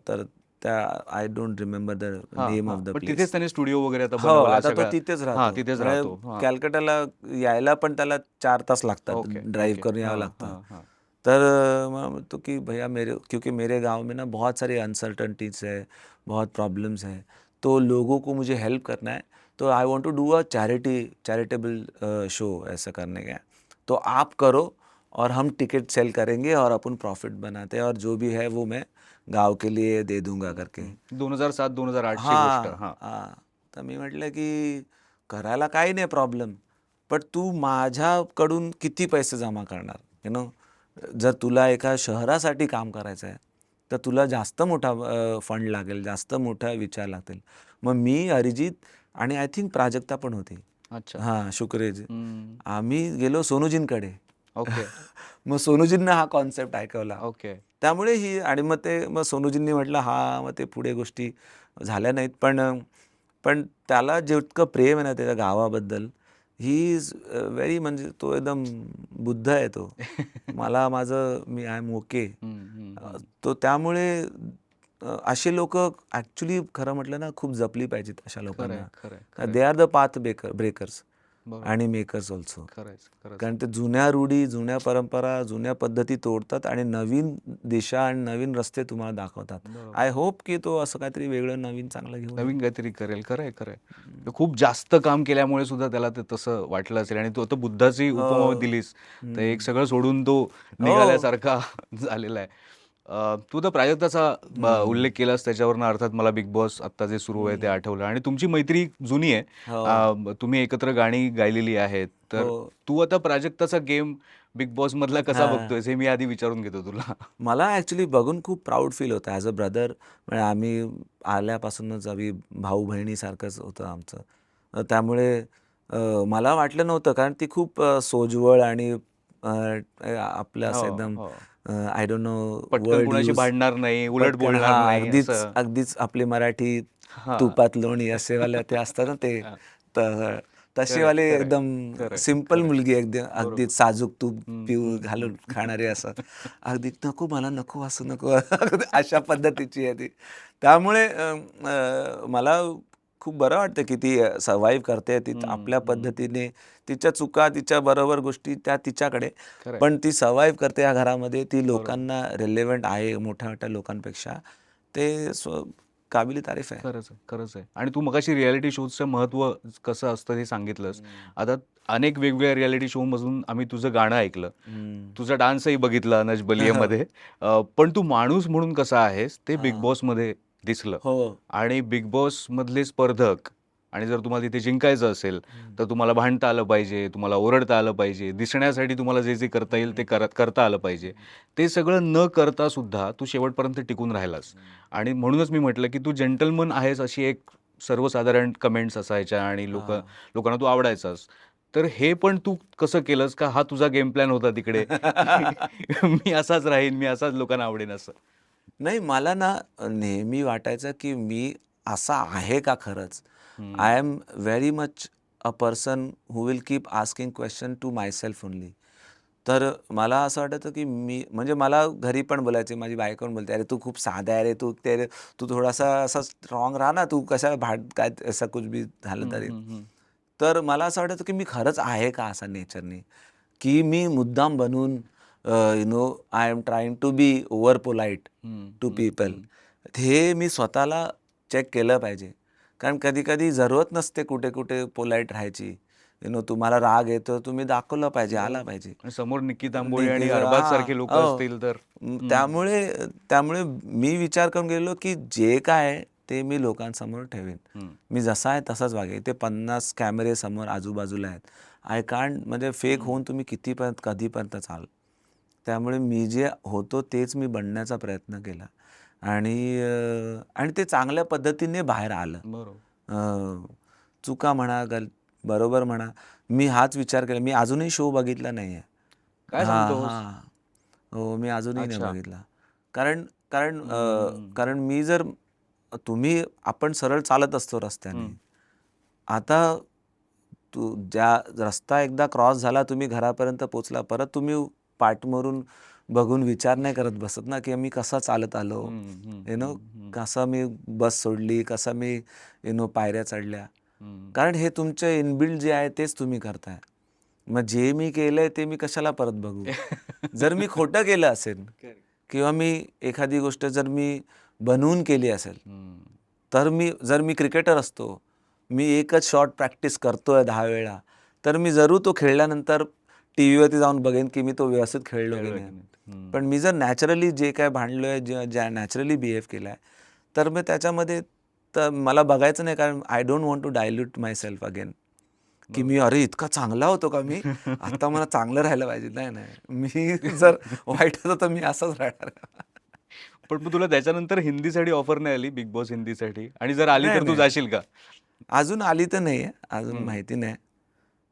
तर त्या आय डोंट रिमेंबर द हां, नेम हां. ऑफ द पण प्लेस. तिथेच त्याने स्टुडिओ वगैरे आता हो, बनवला आता तो सगळा. तिथेच हां, राहतो. तिथेच म्हणजे राहतो. हां. कॅलकटाला यायला पण त्याला 4 तास लागतात. Okay, drive okay. करून यावं हां, लागतं. हां, हां. तर मैं बोलता कि भैया क्योंकि मेरे गांव में ना बहुत सारी अनसर्टनिटीज है, बहुत प्रॉब्लम्स हैं, तो लोगों को मुझे हेल्प करना है, तो I want to do a charitable show ऐसा करने का है, तो आप करो और हम टिकट सेल करेंगे और अपन प्रॉफिट बनाते हैं और जो भी है वो मैं गांव के लिए दे दूंगा करके. 2007-2008ची गोष्ट. हां, हां. हां. तर मी म्हटलं की करायला काही नाही प्रॉब्लेम, पण तू माझ्याकडून किती पैसे जमा करणार? जर तुला एका शहरासाठी काम करायचं आहे, तर तुला जास्त मोठा फंड लागेल, जास्त मोठा विचार लागतील. मग मी, अरिजित आणि आय थिंक प्राजक्ता पण होती. अच्छा. हां, शुक्रेज. हं. आम्ही गेलो सोनूजींकडे. ओके. मग सोनूजींना हा कॉन्सेप्ट ऐकवला. ओके. त्यामुळे आणि मग सोनूजींनी म्हटलं हां, मग ते पुढे गोष्टी झाल्या नाहीत. पण त्याला जितकं प्रेम आहे ना त्याच्या गावाबद्दल, ही इज व्हेरी, म्हणजे तो एकदम बुद्ध आहे तो. मी आय एम ओके. हं, हं, हं. तो त्यामुळे असे लोकं ॲक्च्युली खरं म्हटलं ना खूप जपली पाहिजेत अशा खरंय, लोकांना. खरंय, they are the path breakers बरोबर. आणि मेकर्स ऑल्सो. खरंच, खरंच. कारण ते जुन्या रूढी, जुन्या परंपरा, जुन्या पद्धती तोडतात आणि नवीन दिशा आणि नवीन रस्ते तुम्हाला दाखवतात. बरोबर. आय होप की तो असं काहीतरी वेगळं नवीन चांगलं घेऊन येईल. नवीन काहीतरी करेल. खरंय, खरंय. तो खूप जास्त काम केल्यामुळे सुद्धा त्याला ते तसं वाटलं असेल आणि तो आता बुद्धाची उपमा दिलीस, तर एक सगळं सोडून तो निघाल्यासारखा झालेला आहे. तू तर प्राजक्ताचा उल्लेख केलास, त्याच्यावरनं अर्थात मला बिग बॉस आत्ता जे सुरू आहे ते आठवलं आणि तुमची मैत्री जुनी आहे. हो. तुम्ही एकत्र गाणी गायलेली आहेत. तर हो. तू आता प्राजक्ताचा गेम बिग बॉस मधला कसा हां. बघतोयस हे मी आधी विचारून घेतो तुला. मला ॲक्च्युली बघून खूप प्राऊड फील होतं ॲज अ ब्रदर. म्हणजे आम्ही आल्यापासूनच आम्ही भाऊ बहिणीसारखंच होतं आमचं. त्यामुळे मला वाटलं नव्हतं, कारण ती खूप सोज्वळ आणि आपलं असं हो, एकदम हो. आय डोंट नो पटकन वर्ड कुणाशी यूज. भांडणार नाही, उलट पटकन बोलणार हां, नाही अगदीच आपली मराठी हां. तुपात लोणी असेवाले ते असतात ना ते. हां. तर तशीवाली खरंय, एकदम खरंय, सिंपल खरंय. मुलगी एकदम अगदी बरोबर. साजूक तूप हं, पिऊ हं, घालून हं. खाणारी असं अगदी नको मला नको असं नको अगदी अशा पद्धतीची आहे ती. त्यामुळे मला खूप बरं वाटतं की ती सर्व्हाइव्ह करते ती हं, आपल्या हं. पद्धतीने. तिच्या चुका तिच्या बरोबर गोष्टी त्या तिच्याकडे, खरंय. पण ती सर्व्हाइव्ह करते या घरामध्ये. ती बरोबर. लोकांना रिलेव्हंट आहे मोठ्या मोठ्या लोकांपेक्षा. ते काबिली तारीफ आहे. खरंच आहे, खरंच आहे. आणि तू मगाशी रियालिटी शोजचं महत्त्व कसं असतं हे सांगितलंस. आता अनेक वेगवेगळ्या रियालिटी शोमधून आम्ही तुझं गाणं ऐकलं. हम्म. तुझा डान्सही बघितला नच बलियेमध्ये. पण तू माणूस म्हणून कसा आहेस ते बिग हा. बॉसमध्ये दिसलं. हो. आणि बिग बॉसमधले स्पर्धक आणि जर तुम्हाला तिथे जिंकायचं असेल, तर तुम्हाला भांडता आलं पाहिजे, तुम्हाला ओरडता आलं पाहिजे, दिसण्यासाठी तुम्हाला जे करता येईल ते करता आलं पाहिजे. ते सगळं न करता सुद्धा तू शेवटपर्यंत टिकून राहिलास. आणि म्हणूनच मी म्हटलं, की तू जेंटलमन आहेस अशी एक सर्वसाधारण कमेंट्स असायच्या आणि हा. लोकांना तू आवडायचास. तर हे पण तू कसं केलंस का हा तुझा गेम प्लॅन होता तिकडे, की मी असाच राहीन, मी असाच लोकांना आवडेन असं? नाही मला ना नेहमी वाटायचं की मी असा आहे का खरंच. हं. I am very much a person who will keep asking question to myself only. तर मला असं वाटायचं की मी म्हणजे मला घरी पण बोलायचे, माझी बायको पण बोलते, "अरे तू खूप साधा आहे रे, तू थोडासा असा स्ट्रॉंग राहा ना, तू कशाला काय असं कुछ भी झालं हं, तरी." हं, हं. तर मला असं वाटायचं की मी खरंच आहे का असा नेचरनी, की मी मुद्दाम बनून I am trying to be over polite हं, टू हं, पीपल. हं. हे मी स्वतःला चेक केलं पाहिजे. कारण कधी-कधी जरूरत नसते कुठे-कुठे पोलाईट राहायची. तुम्हाला राग येतो, तुम्ही दाखवलं पाहिजे, आला बरोबर. पाहिजे. आणि समोर निक्की तांबोळी आणि निघेल अरबाज सारखे लोक हो. असतील तर हं. त्यामुळे त्यामुळे मी विचार करून गेलो, की जे काय आहे ते मी लोकांसमोर ठेवेन. हं. मी जसा आहे तसाच वागेन. ते 50 कॅमेरे समोर आजूबाजूला आहेत. आय कांट म्हणजे फेक होऊन तुम्ही कितीपर्यंत कधीपर्यंत चाल. त्यामुळे मी जे होतो तेच मी बनण्याचा प्रयत्न केला आणि ते चांगल्या पद्धतीने बाहेर आलं. बरोबर. चुका म्हणा, बरोबर म्हणा. मी हाच विचार केला. मी अजूनही शो बघितला नाहीये. काय हां, सांगतोस? हां. हो, मी अजूनही नाही अच्छा. बघितला. कारण कारण हं. कारण मी जर आपण सरळ चालत असतो रस्त्याने. हं. आता ज्या रस्ता एकदा क्रॉस झाला, तुम्ही घरापर्यंत पोहोचला, परत तुम्ही पाठमोरून बघून विचार नाही करत बसत ना, की मी कसा चालत आलो. हं, हं, यू नो हं, हं, कसा मी बस सोडली, कसा मी पायऱ्या चढल्या. हं. कारण हे तुमचे इनबिल्ट जे आहे तेच तुम्ही करताय. मग जे मी केलंय ते मी कशाला परत बघू? जर मी खोटं केलं असेल करेक्ट. किंवा मी एखादी गोष्ट जर मी बनवून केली असेल, हं. तर जर मी क्रिकेटर असतो, मी एकच शॉट प्रॅक्टिस करतोय 10 वेळा, तर मी जरूर तो खेळल्यानंतर टीव्हीवरती जाऊन बघेन, की मी तो व्यवस्थित खेळलो की खेळलोय नाही. की नाही? हं. पण मी जर नॅचरली जे काय भांडलोय, ज्या नॅचरली बिहेव केलाय, तर मग त्याच्यामध्ये तर मला बघायचं नाही, कारण I don't want to dilute myself again. की मी अरे इतका चांगला होतो का मी? आता मला चांगलं राहायला पाहिजे. नाही, नाही. मी जर वाईट होतो तर मी असाच राहणार. पण मग तुला त्याच्यानंतर हिंदीसाठी ऑफर नाही आली बिग बॉस हिंदीसाठी? आणि जर आली नाही, तर तू नाही. जाशील का? अजून आली तर नाहीये. अजून हं. माहिती नाही.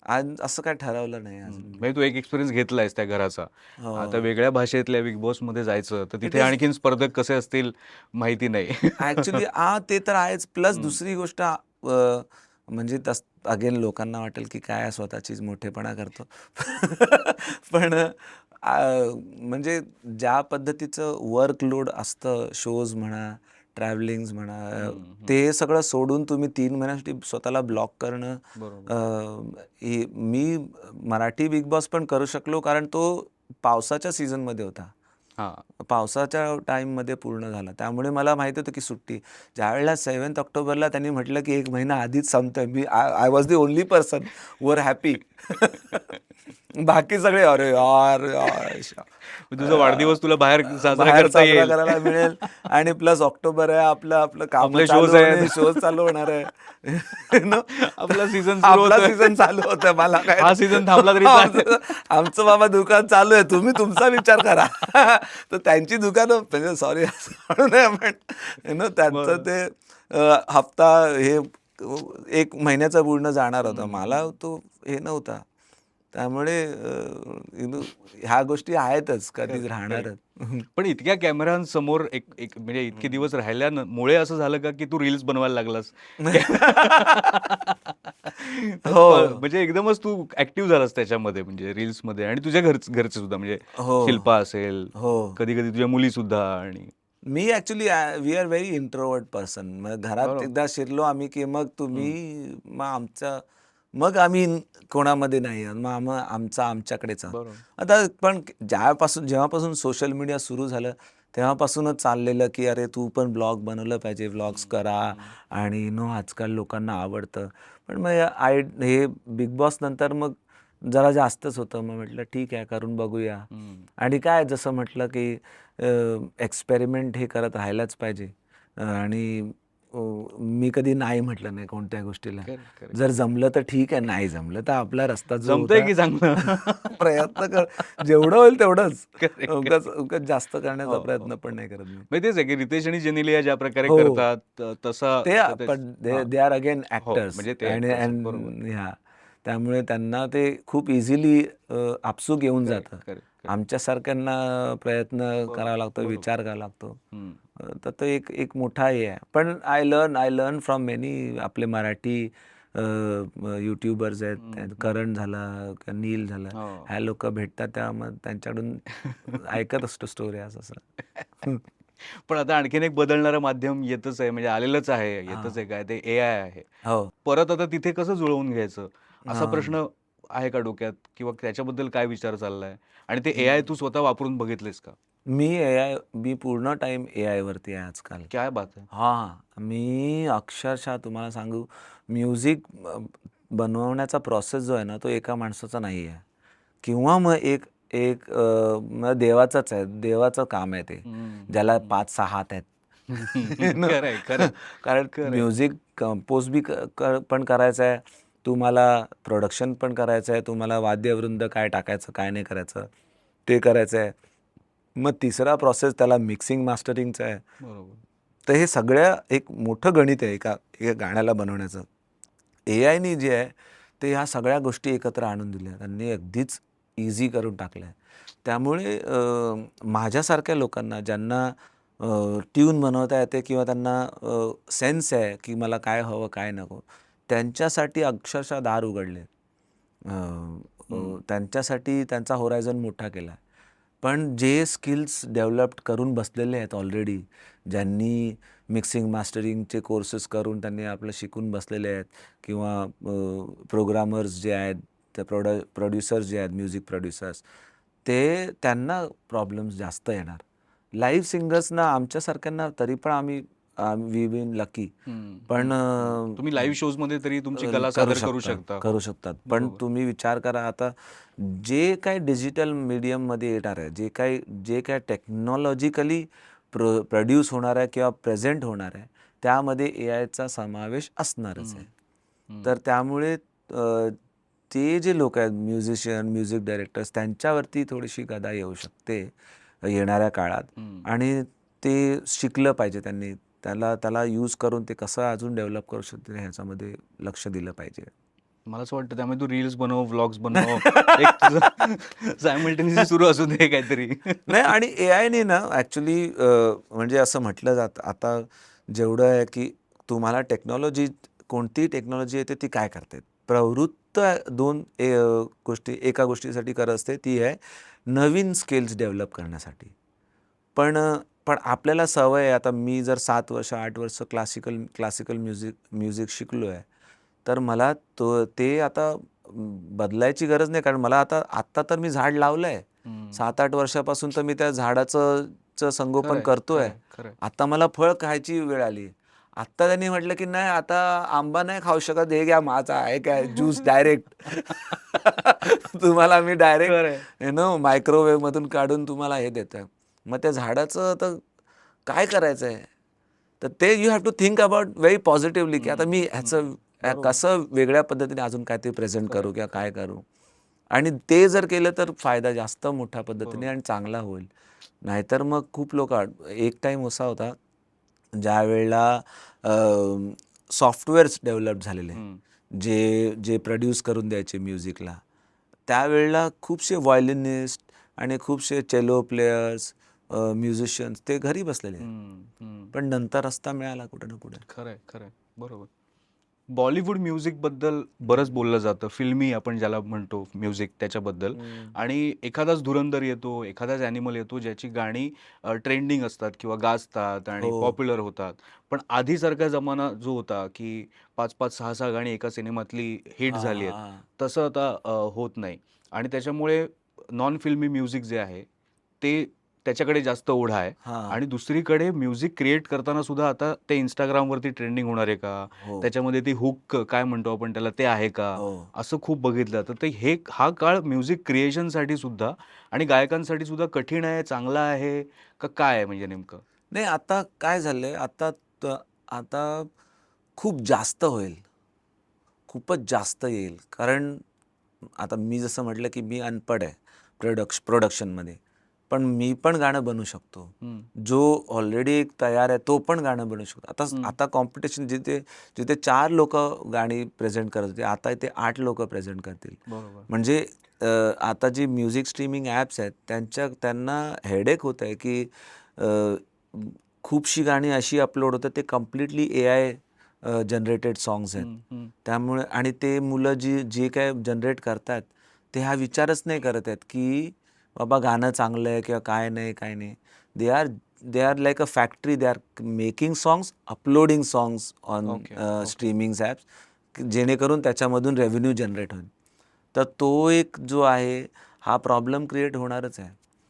आज असं काही ठरवलं नाही हं. अजून मी. म्हणजे तू एक एक्सपिरियन्स घेतलायस त्या घराचा. आता हो. वेगळ्या भाषेतल्या बिग बॉसमध्ये जायचं, तर इट तिथे इज आणखीन स्पर्धक कसे असतील माहिती नाही. ॲक्चुअली ते तर आहेच. प्लस हं. दुसरी गोष्ट म्हणजे अगेन लोकांना वाटेल की काय स्वतःचीच मोठेपणा करतो. पण म्हणजे ज्या पद्धतीचं वर्कलोड असतं शोज म्हणा, ट्रॅव्हलिंग्ज म्हणा, हं, हं. ते सगळं सोडून तुम्ही 3 महिन्यासाठी स्वतःला ब्लॉक करणं. बरोबर. मी मराठी बिग बॉस पण करू शकलो कारण तो पावसाच्या सीझनमध्ये होता. हां. पावसाच्या टाईममध्ये पूर्ण झाला. त्यामुळे मला माहिती होतं की सुट्टी. ज्यावेळेला 7 ऑक्टोबरला त्यांनी म्हटलं की 1 महिना आधीच संपतोय. I was the only person who were happy. बाकी सगळे अरे यार, यार तुझा वाढदिवस तुला बाहेर साजरा बाहेर करता साजरा येईल. करायला मिळेल आणि प्लस ऑक्टोबर आहे, आपलं आपलं कामं आपले चालू शोज होणे, आहेत. शोज चालू होणार आहे. You know? आपला सीझन सुरू आपला होतोय. सीझन चालू होतं. मला काय हा सीझन थांबला तरी चालेल. आमचं बाबा दुकान चालू आहे, तुम्ही तुमचा विचार करा. तर त्यांची दुकानं म्हणजे सॉरी असं म्हणू नये, पण त्यांचं बरं. ते हप्ता हे 1 महिन्याचा पूर्ण जाणार होता. हं, मला हं. तो हे नव्हता. त्यामुळे ह्या गोष्टी आहेतच, कधीच करेक्ट, राहणारच. पण इतक्या कॅमेऱ्यांसमोर एक एक म्हणजे इतके दिवस राहिल्यामुळे असं झालं का, की तू रील्स बनवायला लागलास? हो. म्हणजे एकदमच तू ऍक्टिव्ह झालास त्याच्यामध्ये, म्हणजे रील्स मध्ये, आणि तुझ्या घरचे सुद्धा, म्हणजे हो. शिल्पा असेल, हो. कधी कधी तुझ्या मुली सुद्धा. आणि मी actually we are very introvert person. मग घरात बरोबर. एकदा शिरलो आम्ही की मग मग मग आम्ही कोणामध्ये नाही आहोत. मग आमच्याकडेच आहोत. बरोबर. आता पण जेव्हापासून सोशल मीडिया सुरू झालं तेव्हापासूनच चाललेलं की अरे तू पण ब्लॉग बनवलं पाहिजे, व्लॉग्स करा आणि आजकाल लोकांना आवडतं. पण मग हे बिग बॉस नंतर मग जरा जास्तच होतं. मग म्हटलं ठीक आहे, करून बघूया. आणि काय जसं म्हटलं की एक्सपेरिमेंट हे करत राहायलाच पाहिजे. आणि मी कधी नाही म्हटलं नाही कोणत्या गोष्टीला. जर जमलं तर ठीक आहे, नाही जमलं तर आपला रस्ता जो जमतंय होता की चांगलं. प्रयत्न कर, जेवढं होईल तेवढंच. Correct, उगाच जास्त करण्याचा हो, प्रयत्न हो, पण हो. नाही करत मी. म्हणजे तेच आहे की रितेश आणि जेनेलिया ज्या प्रकारे हो. करतात तसा ते तेच. पण हां. दे आर अगेन हो, ॲक्टर्स म्हणजे ते आणि actors आहेत. बरोबर. ह्या त्यामुळे त्यांना ते खूप इझिली आपसूक येऊन करेक्ट, जातं. Correct, correct. आमच्यासारख्यांना प्रयत्न बरोबर, करावा लागतो, बरोबर. विचार करावा लागतो. हम्म. तर तो एक मोठा हे आहे. पण आय लर्न फ्रॉम मेनी आपले मराठी यूट्यूबर्स आहेत. करण झाला, नील झाला. हो. ह्या लोकं भेटतात तेव्हा मग त्यांच्याकडून ऐकत असतो स्टोरी असं. पण आता आणखीन एक बदलणारं माध्यम येतच आहे, म्हणजे आलेलंच आहे, येतच आहे, हां. काय ते AI आहे. हो. परत आता तिथे कसं जुळवून घ्यायचं, असा हां. प्रश्न आहे का डोक्यात, किंवा त्याच्याबद्दल काय विचार चाललाय? आणि ते AI तू स्वतः वापरून बघितलेस का? मी पूर्ण टाईम एआयवरती आहे आजकाल. काय बात आहे. हां, मी अक्षरशः तुम्हाला सांगू म्युझिक बनवण्याचा प्रोसेस जो आहे ना, तो एका माणसाचा नाही आहे. किंवा मग एक एक मग देवाचंच आहे. देवाचं काम आहे ते. ज्याला 5-6 हात आहेत. ना? खरंय, खरंय, कारण खरंय. म्युझिक कंपोज बी पण करायचं आहे. तुम्हाला प्रोडक्शन पण करायचं आहे. तुम्हाला वाद्यवृंद काय टाकायचं, काय नाही करायचं, ते करायचं आहे. मग तिसरा प्रोसेस त्याला मिक्सिंग मास्टरिंगचा आहे. बरोबर. तर हे सगळ्या एक मोठं गणित आहे एका एका गाण्याला बनवण्याचं. एआयनी जे आहे ते ह्या सगळ्या गोष्टी एकत्र आणून दिल्या. त्यांनी अगदीच ईझी करून टाकलं आहे. त्यामुळे माझ्यासारख्या लोकांना ज्यांना ट्यून बनवता येते किंवा त्यांना सेन्स आहे की मला काय हवं, काय नको, त्यांच्यासाठी अक्षरशः दार उघडले. त्यांच्यासाठी त्यांचा होरायझन मोठा केला आहे. पण जे स्किल्स डेव्हलप्ड करून बसलेले आहेत ऑलरेडी, ज्यांनी मिक्सिंग मास्टरिंगचे कोर्सेस करून त्यांनी आपलं शिकून बसलेले आहेत किंवा प्रोग्रामर्स जे आहेत, ते प्रोड्युसर्स जे आहेत, म्युझिक प्रोड्युसर्स, त्यांना प्रॉब्लेम्स जास्त येणार. लाईव्ह सिंगर्सना आमच्यासारख्यांना तरी पण वी बीन लकी. पण तुम्ही लाईव्ह शोज मध्ये तरी तुमची कला सादर करू शकता. करू शकतात. पण बरोबर. तुम्ही विचार करा आता जे काही डिजिटल मीडियममध्ये येणार आहे, जे काय टेक्नॉलॉजिकली प्रोड्यूस होणार आहे किंवा प्रेझेंट होणार आहे, त्यामध्ये एआयचा समावेश असणारच आहे. तर त्यामुळे ते जे लोक आहेत म्युझिशियन, म्युझिक डायरेक्टर्स, त्यांच्यावरती थोडीशी गदा येऊ शकते येणाऱ्या काळात. आणि ते शिकलं पाहिजे त्यांनी. त्याला यूज करून ते कसं अजून डेव्हलप करू शकतील ह्याच्यामध्ये लक्ष दिलं पाहिजे. मला असं वाटतं त्यामुळे तू रील्स बनव, व्लॉग्स बनव, एक तुझं सायमल्टेनियसली सुरू असू दे काहीतरी. नाही, आणि एआयने ना ॲक्च्युली म्हणजे असं म्हटलं जातं आता जेवढं आहे की तुम्हाला कोणती टेक्नॉलॉजी येते ती काय करते. प्रवृत्त एका गोष्टीसाठी करत असते, ती आहे नवीन स्किल्स डेव्हलप करण्यासाठी. पण पण आपल्याला सवय आहे, आता मी जर 7 वर्ष 8 वर्ष क्लासिकल म्युझिक शिकलो आहे, तर मला ते आता बदलायची गरज नाही. कारण मला आत्ता तर मी झाड लावलं आहे. 7-8 वर्षापासून तर मी त्या झाडाचं संगोपन करतोय. आता मला फळ खायची वेळ आली. आत्ता त्यांनी म्हटलं की नाही, आता आंबा नाही खाऊ शकत, हे घ्या माझा आहे काय ज्यूस डायरेक्ट. तुम्हाला मी डायरेक्ट मायक्रोवेव्ह मधून काढून तुम्हाला हे देतोय. मग त्या झाडाचं तर काय करायचं आहे? तर ते you have to think about very positively की आता मी ह्याचं कसं वेगळ्या पद्धतीने अजून काय ते प्रेझेंट करू किंवा काय करू. आणि ते जर केलं तर फायदा जास्त मोठ्या पद्धतीने आणि चांगला होईल. नाहीतर मग खूप लोक एक टाईम असा होता ज्या वेळेला सॉफ्टवेअर्स डेव्हलप झालेले, जे प्रोड्यूस करून द्यायचे म्युझिकला, त्यावेळेला खूपसे व्हायोलिनिस्ट आणि खूपसे चेलो प्लेयर्स, म्युझिशियन्स ते घरी बसलेले. पण नंतर रस्ता मिळाला कुठे ना कुठे. खरंय, खरंय, बरोबर. बॉलिवूड म्युझिकबद्दल बरंच बोललं जातं. फिल्मी आपण ज्याला म्हणतो म्युझिक त्याच्याबद्दल. आणि एखादाच धुरंधर येतो, एखादाच ॲनिमल येतो ज्याची गाणी ट्रेंडिंग असतात किंवा गाजतात आणि हो. पॉप्युलर होतात. पण आधीसारखा जमाना जो होता, की 5-5, 6-6 गाणी एका सिनेमातली हिट हां, झाली आहेत, हां. तसं आता होत नाही. आणि त्याच्यामुळे नॉन फिल्मी म्युझिक जे आहे, ते त्याच्याकडे जास्त ओढा आहे. हां. आणि दुसरीकडे म्युझिक क्रिएट करताना सुद्धा आता ते Instagramवरती ट्रेंडिंग होणार आहे का? हो, त्याच्यामध्ये ती हुक काय म्हणतो आपण त्याला ते आहे का? हो. असं खूप बघितलं. तर ते हा काळ म्युझिक क्रिएशनसाठी सुद्धा आणि गायकांसाठी सुद्धा कठीण आहे, चांगला आहे का काय आहे म्हणजे नेमकं? नाही आता काय झालंय, आता खूप जास्त होईल. खूपच जास्त येईल. कारण आता मी जसं म्हटलं, की मी अनपढ आहे प्रोडक्शनमध्ये. पण मी पण गाणं बनवू शकतो. हं, जो ऑलरेडी एक तयार आहे, तो पण गाणं बनवू शकतो. हं. आता कॉम्पिटिशन जिथे जिथे 4 लोकं गाणी प्रेझेंट करत होते, आता इथे 8 लोकं प्रेझेंट करतील. बरोबर. म्हणजे आता जी म्युझिक स्ट्रीमिंग ॲप्स आहेत, त्यांना हेडेक होत आहे, की अ, खूपशी गाणी अशी अपलोड होतात, ते कंप्लीटली एआय जनरेटेड सॉन्ग्स आहेत. हं, हं. त्यामुळे आणि ते मुलं जे काही जनरेट करतात, ते हा विचारच नाही करत आहेत, की बाबा गाणं चांगलं आहे किंवा काय नाही, काय नाही. They are they are like a factory. They are making songs, uploading songs on okay, okay. Streaming apps, जेणेकरून त्याच्यामधून रेव्हेन्यू जनरेट होईल. तर तो एक जो आहे, हा प्रॉब्लेम क्रिएट होणारच आहे.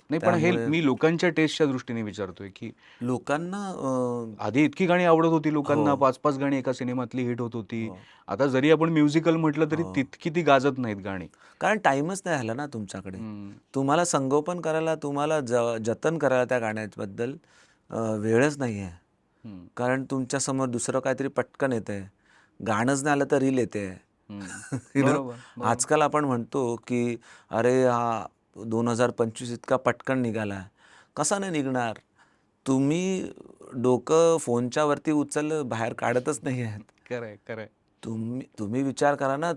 नाही पण हे त्यामुळे मी लोकांच्या टेस्टच्या दृष्टीने विचारतोय, की लोकांना आधी इतकी गाणी आवडत होती हो, लोकांना, 5-5 गाणी एका सिनेमातली हिट होत होती. हो, आता जरी आपण म्युझिकल म्हटलं तरी हो. तितकी ती गाजत नाहीत गाणी. कारण टाईमच नाही राहिला ना तुमच्याकडे. हं, तुम्हाला संगोपन करायला, तुम्हाला जतन करायला त्या गाण्याबद्दल वेळच नाही आहे. हं, कारण तुमच्यासमोर दुसरं काहीतरी पटकन येतंय. गाणंच नाही आलं तर रील येते. हं. यू नो बरोबर, बरोबर. आजकाल आपण म्हणतो, की "अरे, हा 2025 इतका पटकन निघाला." कसा नाही निघणार? तुम्ही डोकं फोनच्या वरती उचललं, बाहेर काढतच नाही आहेत. खरंय, खरंय. तुम्ही तुम्ही विचार करा ना,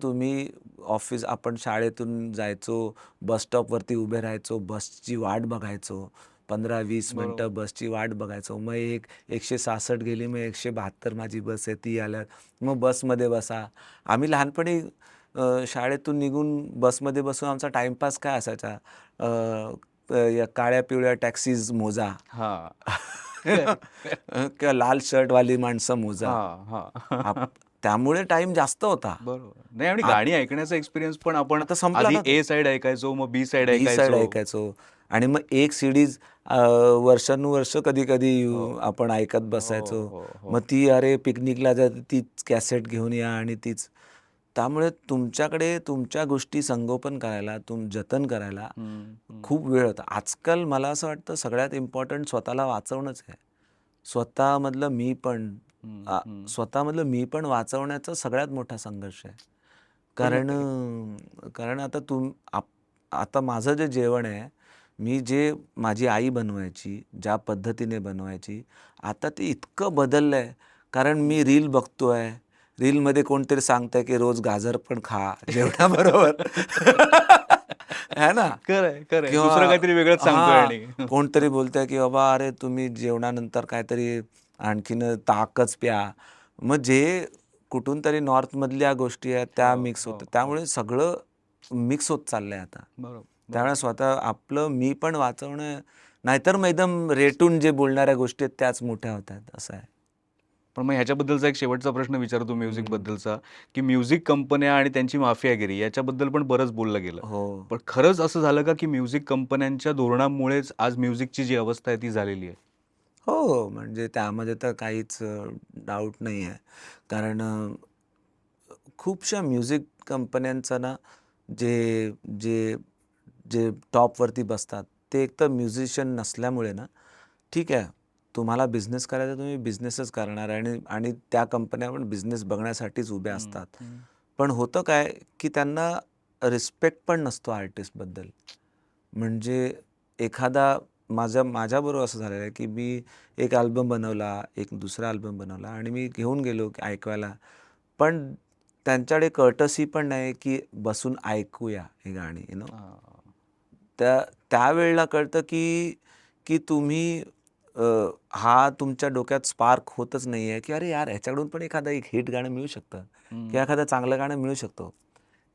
आपण शाळेतून जायचो, बस स्टॉपवरती उभे राहायचो, बसची वाट बघायचो. 15-20 बरोबर. मिनिटं बसची वाट बघायचो. मग 166 गेली, मग 172 माझी बस आहे, ती आल्यावर मग बसमध्ये बसा. आम्ही लहानपणी शाळेतून निघून बसमध्ये बसून आमचा टाईमपास काय असायचा? अ, या काळ्या-पिवळ्या टॅक्सीज मोजा. हां. है ना? Correct, correct. किंवा लाल शर्टवाली माणसं मोजा. हां, आप हां. त्यामुळे टाईम जास्त होता. बरोबर. नाही आणि आत गाणी ऐकण्याचा एक्सपिरियन्स पण आपण आता संपला आधी ना तो. ए साइड ऐकायचो, मग बी साइड बी साइड ऐकायचो. ऐकायचो आणि मग एक सीडीज वर्षानुवर्ष कधी-कधी हो. आपण ऐकत हो, बसायचो. हो, मग हो. ती अरे पिकनिकला जाते तीच कॅसेट घेऊन या आणि तीच. त्यामुळे तुमच्याकडे तुमच्या गोष्टी संगोपन करायला, जतन करायला हं, हं, खूप वेळ होता. आजकाल मला असं वाटतं सगळ्यात इम्पॉर्टंट स्वतःला वाचवणंच आहे. स्वतःमधलं मी पण हं, हं. स्वतःमधलं मी पण वाचवण्याचा सगळ्यात मोठा संघर्ष आहे. पण कारण कारण आता माझं जे जेवण आहे, माझी आई बनवायची, ज्या पद्धतीने बनवायची, आता ते इतकं बदललंय. कारण मी रील बघतोय. रीलमध्ये कोणतरी सांगतंय, की रोज गाजर पण खा जेवणाबरोबर. आहे ना? खरंय, खरंय. किंवा दुसरं काहीतरी वेगळंच सांगतोय हां, आणि कोणतरी बोलतंय, की बाबा अरे तुम्ही जेवणानंतर काहीतरी आणखीन ताकच प्या. मग जे कुठून तरी नॉर्थमधल्या गोष्टी आहेत हो, त्या मिक्स हो, होतात. हो. त्यामुळे सगळं मिक्स होत चाललंय आता. बरोबर, त्यामुळे बरोबर. स्वतः आपलं मी पण वाचवणं, नाहीतर मग एकदम रेटून जे बोलणाऱ्या गोष्टी आहेत त्याच मोठ्या होतात असं आहे. पण मग ह्याच्याबद्दलचा एक शेवटचा प्रश्न विचारतो हं. म्युझिकबद्दलचा, की म्युझिक कंपन्या आणि त्यांची माफियागिरी याच्याबद्दल पण बरंच बोललं गेलं. हो. पण खरंच असं झालं का, की म्युझिक कंपन्यांच्या धोरणामुळेच आज म्युझिकची जी अवस्था आहे ती झालेली आहे? हो, हो. म्हणजे त्यामध्ये तर काहीच डाऊट नाही आहे. कारण खूपशा म्युझिक कंपन्यांचा ना, जे जे जे टॉपवरती बसतात, ते एकतर म्युझिशियन नसल्यामुळे ना, ठीक आहे, तुम्हाला बिझनेस करायचा तुम्ही बिझनेसच करणार आहे आणि आणि त्या कंपन्या पण बिझनेस बघण्यासाठीच उभ्या हं, असतात. हं. पण होतं काय, की त्यांना रिस्पेक्ट पण नसतो आर्टिस्टबद्दल. म्हणजे एखादा माझ्याबरोबर असं झालेलं आहे, की मी एक अल्बम बनवला, एक दुसरा अल्बम बनवला आणि मी घेऊन गेलो ऐकवायला. पण त्यांच्याकडे कर्टसी पण नाही, की बसून ऐकूया ही गाणी, हां. त्यावेळेला कळतं, की की तुम्ही हा तुमच्या डोक्यात स्पार्क होतच नाही आहे की अरे यार ह्याच्याकडून पण एखादं एक हिट गाणं मिळू शकतं किंवा एखादं चांगलं गाणं मिळू शकतं.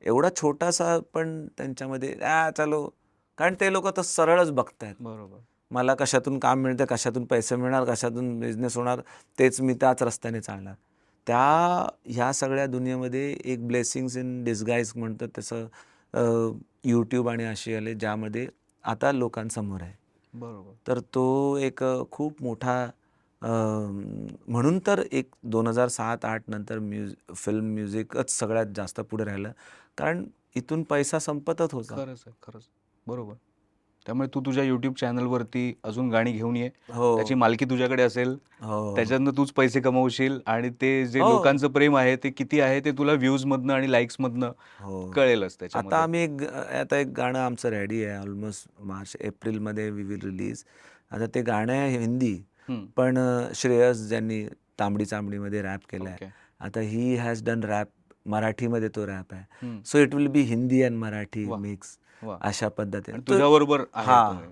एवढा छोटासा पण त्यांच्यामध्ये चलो, कारण ते लोक तर सरळच बघतायत. बरोबर. मला कशातून काम मिळतं, कशातून पैसे मिळणार, कशातून बिझनेस होणार, तेच मी त्याच रस्त्याने चालणार. ह्या सगळ्या दुनियेमध्ये एक ब्लेसिंग्स इन डिस्गाईज म्हणतात तसं यूट्यूब आणि असे आले ज्यामध्ये आता लोकांसमोर आहे. बरोबर. तर तो एक खूप मोठा म्हणून तर एक 2007-08 नंतर फिल्म म्युझिकच सगळ्यात जास्त पुढे राहिलं, कारण इथून पैसा संपतच होता. खरंच आहे, खरंच. बरोबर. त्यामुळे तू तुझ्या YouTube चॅनलवरती अजून गाणी घेऊन ये. हो त्याची मालकी तुझ्याकडे असेल. हो त्याच्यातनं तूच पैसे कमवशील आणि ते जे हो लोकांचं प्रेम आहे ते किती आहे ते तुला व्ह्यूजमधनं आणि लाईक्समधनं हो. कळेलच आता त्याच्यामध्ये. आम्ही आता एक गाणं आमचं रेडी आहे, ऑलमोस्ट मार्च एप्रिलमध्ये वी विल रिलीज. आता ते गाणं आहे हिंदी, हं. पण श्रेयस ज्यांनी तांबडी चांबडीमध्ये रॅप केलं आहे. ओके. आता ही हॅज डन रॅप, मराठीमध्ये तो रॅप आहे. हं. So it will be Hindi and Marathi वा. मिक्स वा. अशा पद्धतीने. आणि तुझ्याबरोबर आहे हां, तो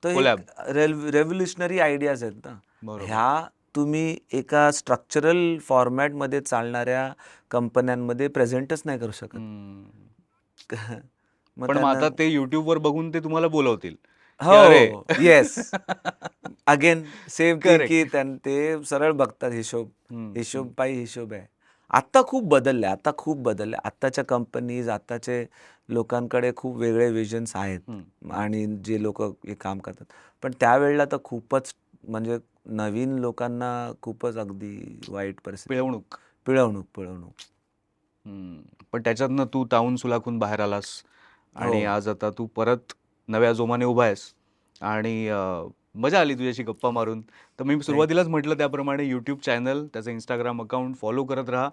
तर कोलॅब. एक रेव्होल्युशनरी आयडियाज आहेत ना बरोबर. ह्या. तुम्ही एका स्ट्रक्चरल फॉर्मॅटमध्ये चालणाऱ्या कंपन्यांमध्ये प्रेझेंटच नाही करू शकत. हं. मग पण मग त्यांना आता ते YouTubeवर बघून ते तुम्हाला बोलवतील. की अरे हो, yes. Again same thing correct. की ते सरळ बघतात हिशोब. हं. हिशोब पायी हिशोब आहे. आता खूप बदलले. आत्ताच्या कंपनीज, आत्ताचे लोकांकडे खूप वेगळे विजन्स आहेत हं. आणि जे लोक हे काम करतात. पण त्यावेळेला तर खूपच म्हणजे नवीन लोकांना खूपच अगदी वाईट परिस्थिती. पिळवणूक. पिळवणूक. पण त्याच्यातनं तू तावून सुलाखून बाहेर आलास आणि हो. आज आता तू परत नव्या जोमाने उभा आहेस आणि मजा आली तुझ्याशी गप्पा मारून. तर मी सुरुवातीलाच म्हटलं त्याप्रमाणे यूट्यूब चॅनल, त्याचं इंस्टाग्राम अकाउंट फॉलो करत राहा.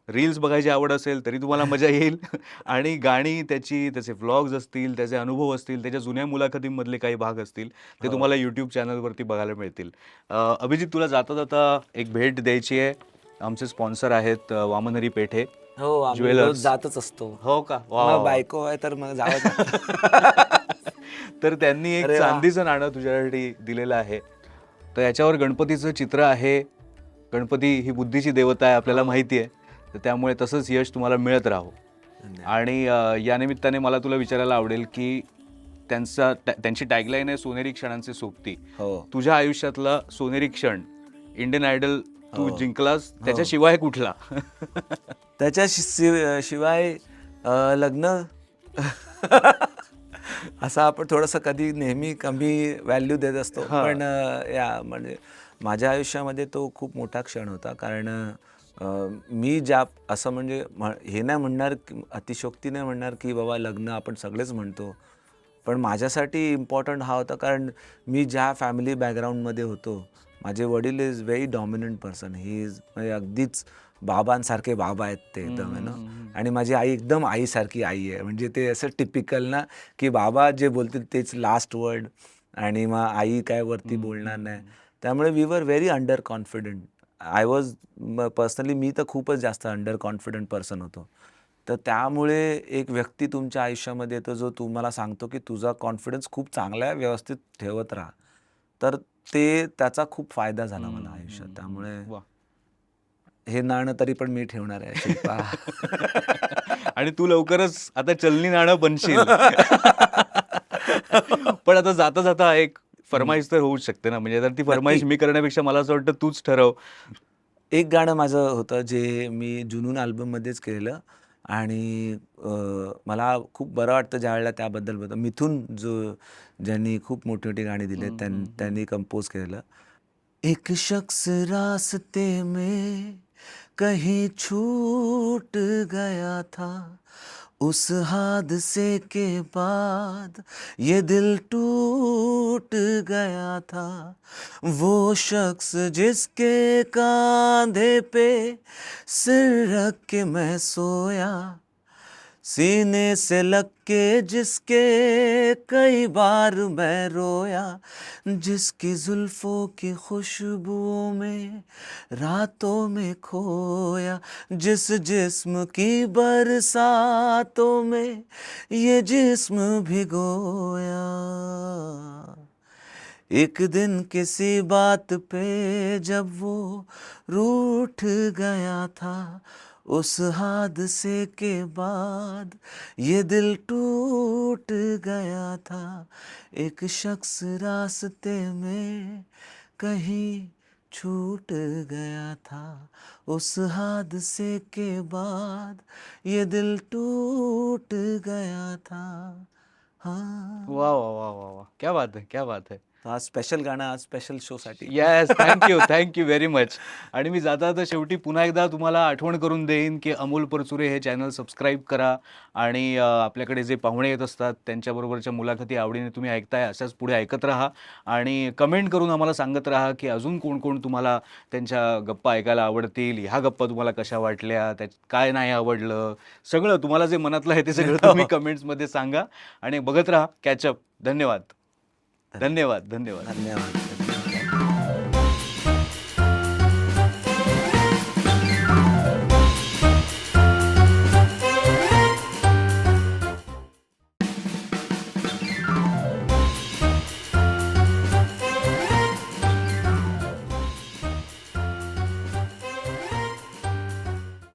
रील्स बघायची आवड असेल तरी तुम्हाला मजा येईल आणि गाणी त्याचे व्लॉग्स असतील, त्याचे अनुभव असतील, त्याच्या जुन्या मुलाखतींमधले काही भाग असतील ते तुम्हाला यूट्यूब चॅनलवरती बघायला मिळतील. अभिजित, तुला जाता जाता एक भेट द्यायची आहे. आमचे स्पॉन्सर आहेत वामनहरी पेठे हो, आम्ही रोज ज्वेलर्स. जातच असतो. हो का? वा, मग वा, वा. बायको आहे तर मग जावंच लागतं. तर त्यांनी एक अरे वा. चांदीचं नाणं तुझ्यासाठी दिलेलं आहे. तर याच्यावर गणपतीचं चित्र आहे. गणपती ही बुद्धीची देवता आहे आपल्याला माहिती आहे. तर त्यामुळे तसंच यश तुम्हाला मिळत राहो. आणि या निमित्ताने मला तुला विचारायला आवडेल की त्यांची टॅगलाईन आहे सोनेरी क्षणांचे सोबती. हो. तुझ्या आयुष्यातला सोनेरी क्षण, इंडियन आयडल तू हो. जिंकलास, त्याच्याशिवाय कुठला? त्याच्या शिवाय लग्न असं आपण थोडंसं कधी नेहमी कमी व्हॅल्यू देत असतो. हां. पण म्हणजे माझ्या आयुष्यामध्ये तो खूप मोठा क्षण होता. कारण मी असं म्हणजे हे नाही म्हणणार, अतिशयोक्ती नाही म्हणणार की बाबा लग्न आपण सगळेच म्हणतो. पण माझ्यासाठी इम्पॉर्टंट हा होता कारण मी ज्या फॅमिली बॅकग्राऊंडमध्ये होतो, माझे वडील is very dominant person. He is म्हणजे अगदीच बाबांसारखे बाबा आहेत ते एकदम आहे ना. आणि माझी आई एकदम आईसारखी आई आहे. म्हणजे ते असं टिपिकल ना की बाबा जे बोलतील तेच लास्ट वर्ड आणि मग आई काय वरती बोलणार नाही. त्यामुळे we were very under confident. I was personally मी तर खूपच जास्त अंडर कॉन्फिडंट पर्सन होतो. तर त्यामुळे एक व्यक्ती तुमच्या आयुष्यामध्ये येतो जो तुम्हाला सांगतो की तुझा कॉन्फिडन्स खूप चांगला आहे, व्यवस्थित ठेवत राहा. तर त्याचा खूप फायदा झाला मला आयुष्यात. त्यामुळे वा. हे नाणं तरी पण मी ठेवणार आहे शिल्पा. आणि तू लवकरच आता चलनी नाणं बनशील. पण आता जाता जाता एक फरमाईश तर होऊच शकते ना. म्हणजे तर ती फरमाईश मी करण्यापेक्षा मला असं वाटतं तूच ठरव. एक गाणं माझं होतं जे मी जुनून अल्बममध्येच केलेलं आणि मला खूप बरं वाटतं ज्यावेळेला त्याबद्दल बोलतो. मिथुन ज्यांनी खूप मोठी मोठी गाणी दिली त्यांनी कंपोज केलेलं. एक शख्स रास्ते में कहीं छूट गया था, उस हादसे के बाद ये दिल टूट गया था. वो शख्स जिसके कांधे पे सिर रख के मैं सोया, सीने से लग के जिसके कई बार मैं रोया, जिसकी जुल्फों की खुशबुओं में रातों में खोया, जिस जिस्म की बरसातों में ये जिस्म भिगोया. एक दिन किसी बात पे जब वो रूठ गया था, उस हादसे के बाद ये दिल टूट गया था। एक शख्स रास्ते में कहीं छूट गया था, उस हादसे के बाद ये दिल टूट गया था। हाँ, वा वा वा वा वा, क्या बात है, क्या बात है. तो आज स्पेशल गाणं, आज स्पेशल शोसाठी. Yes, thank you very much. आणि मी जाता जाता शेवटी पुन्हा एकदा तुम्हाला आठवण करून देईन की अमोल परचुरे हे चॅनल सबस्क्राईब करा आणि आपल्याकडे जे पाहुणे येत असतात त्यांच्याबरोबरच्या मुलाखती आवडीने तुम्ही ऐकताय, अशाच पुढे ऐकत राहा आणि कमेंट करून आम्हाला सांगत राहा की अजून कोण कोण तुम्हाला त्यांच्या गप्पा ऐकायला आवडतील, ह्या गप्पा तुम्हाला कशा वाटल्या, त्यात काय नाही आवडलं, सगळं तुम्हाला जे मनातलं आहे ते सगळं तुम्ही कमेंट्समध्ये सांगा आणि बघत राहा कॅचअप. धन्यवाद. धन्यवाद. धन्यवाद.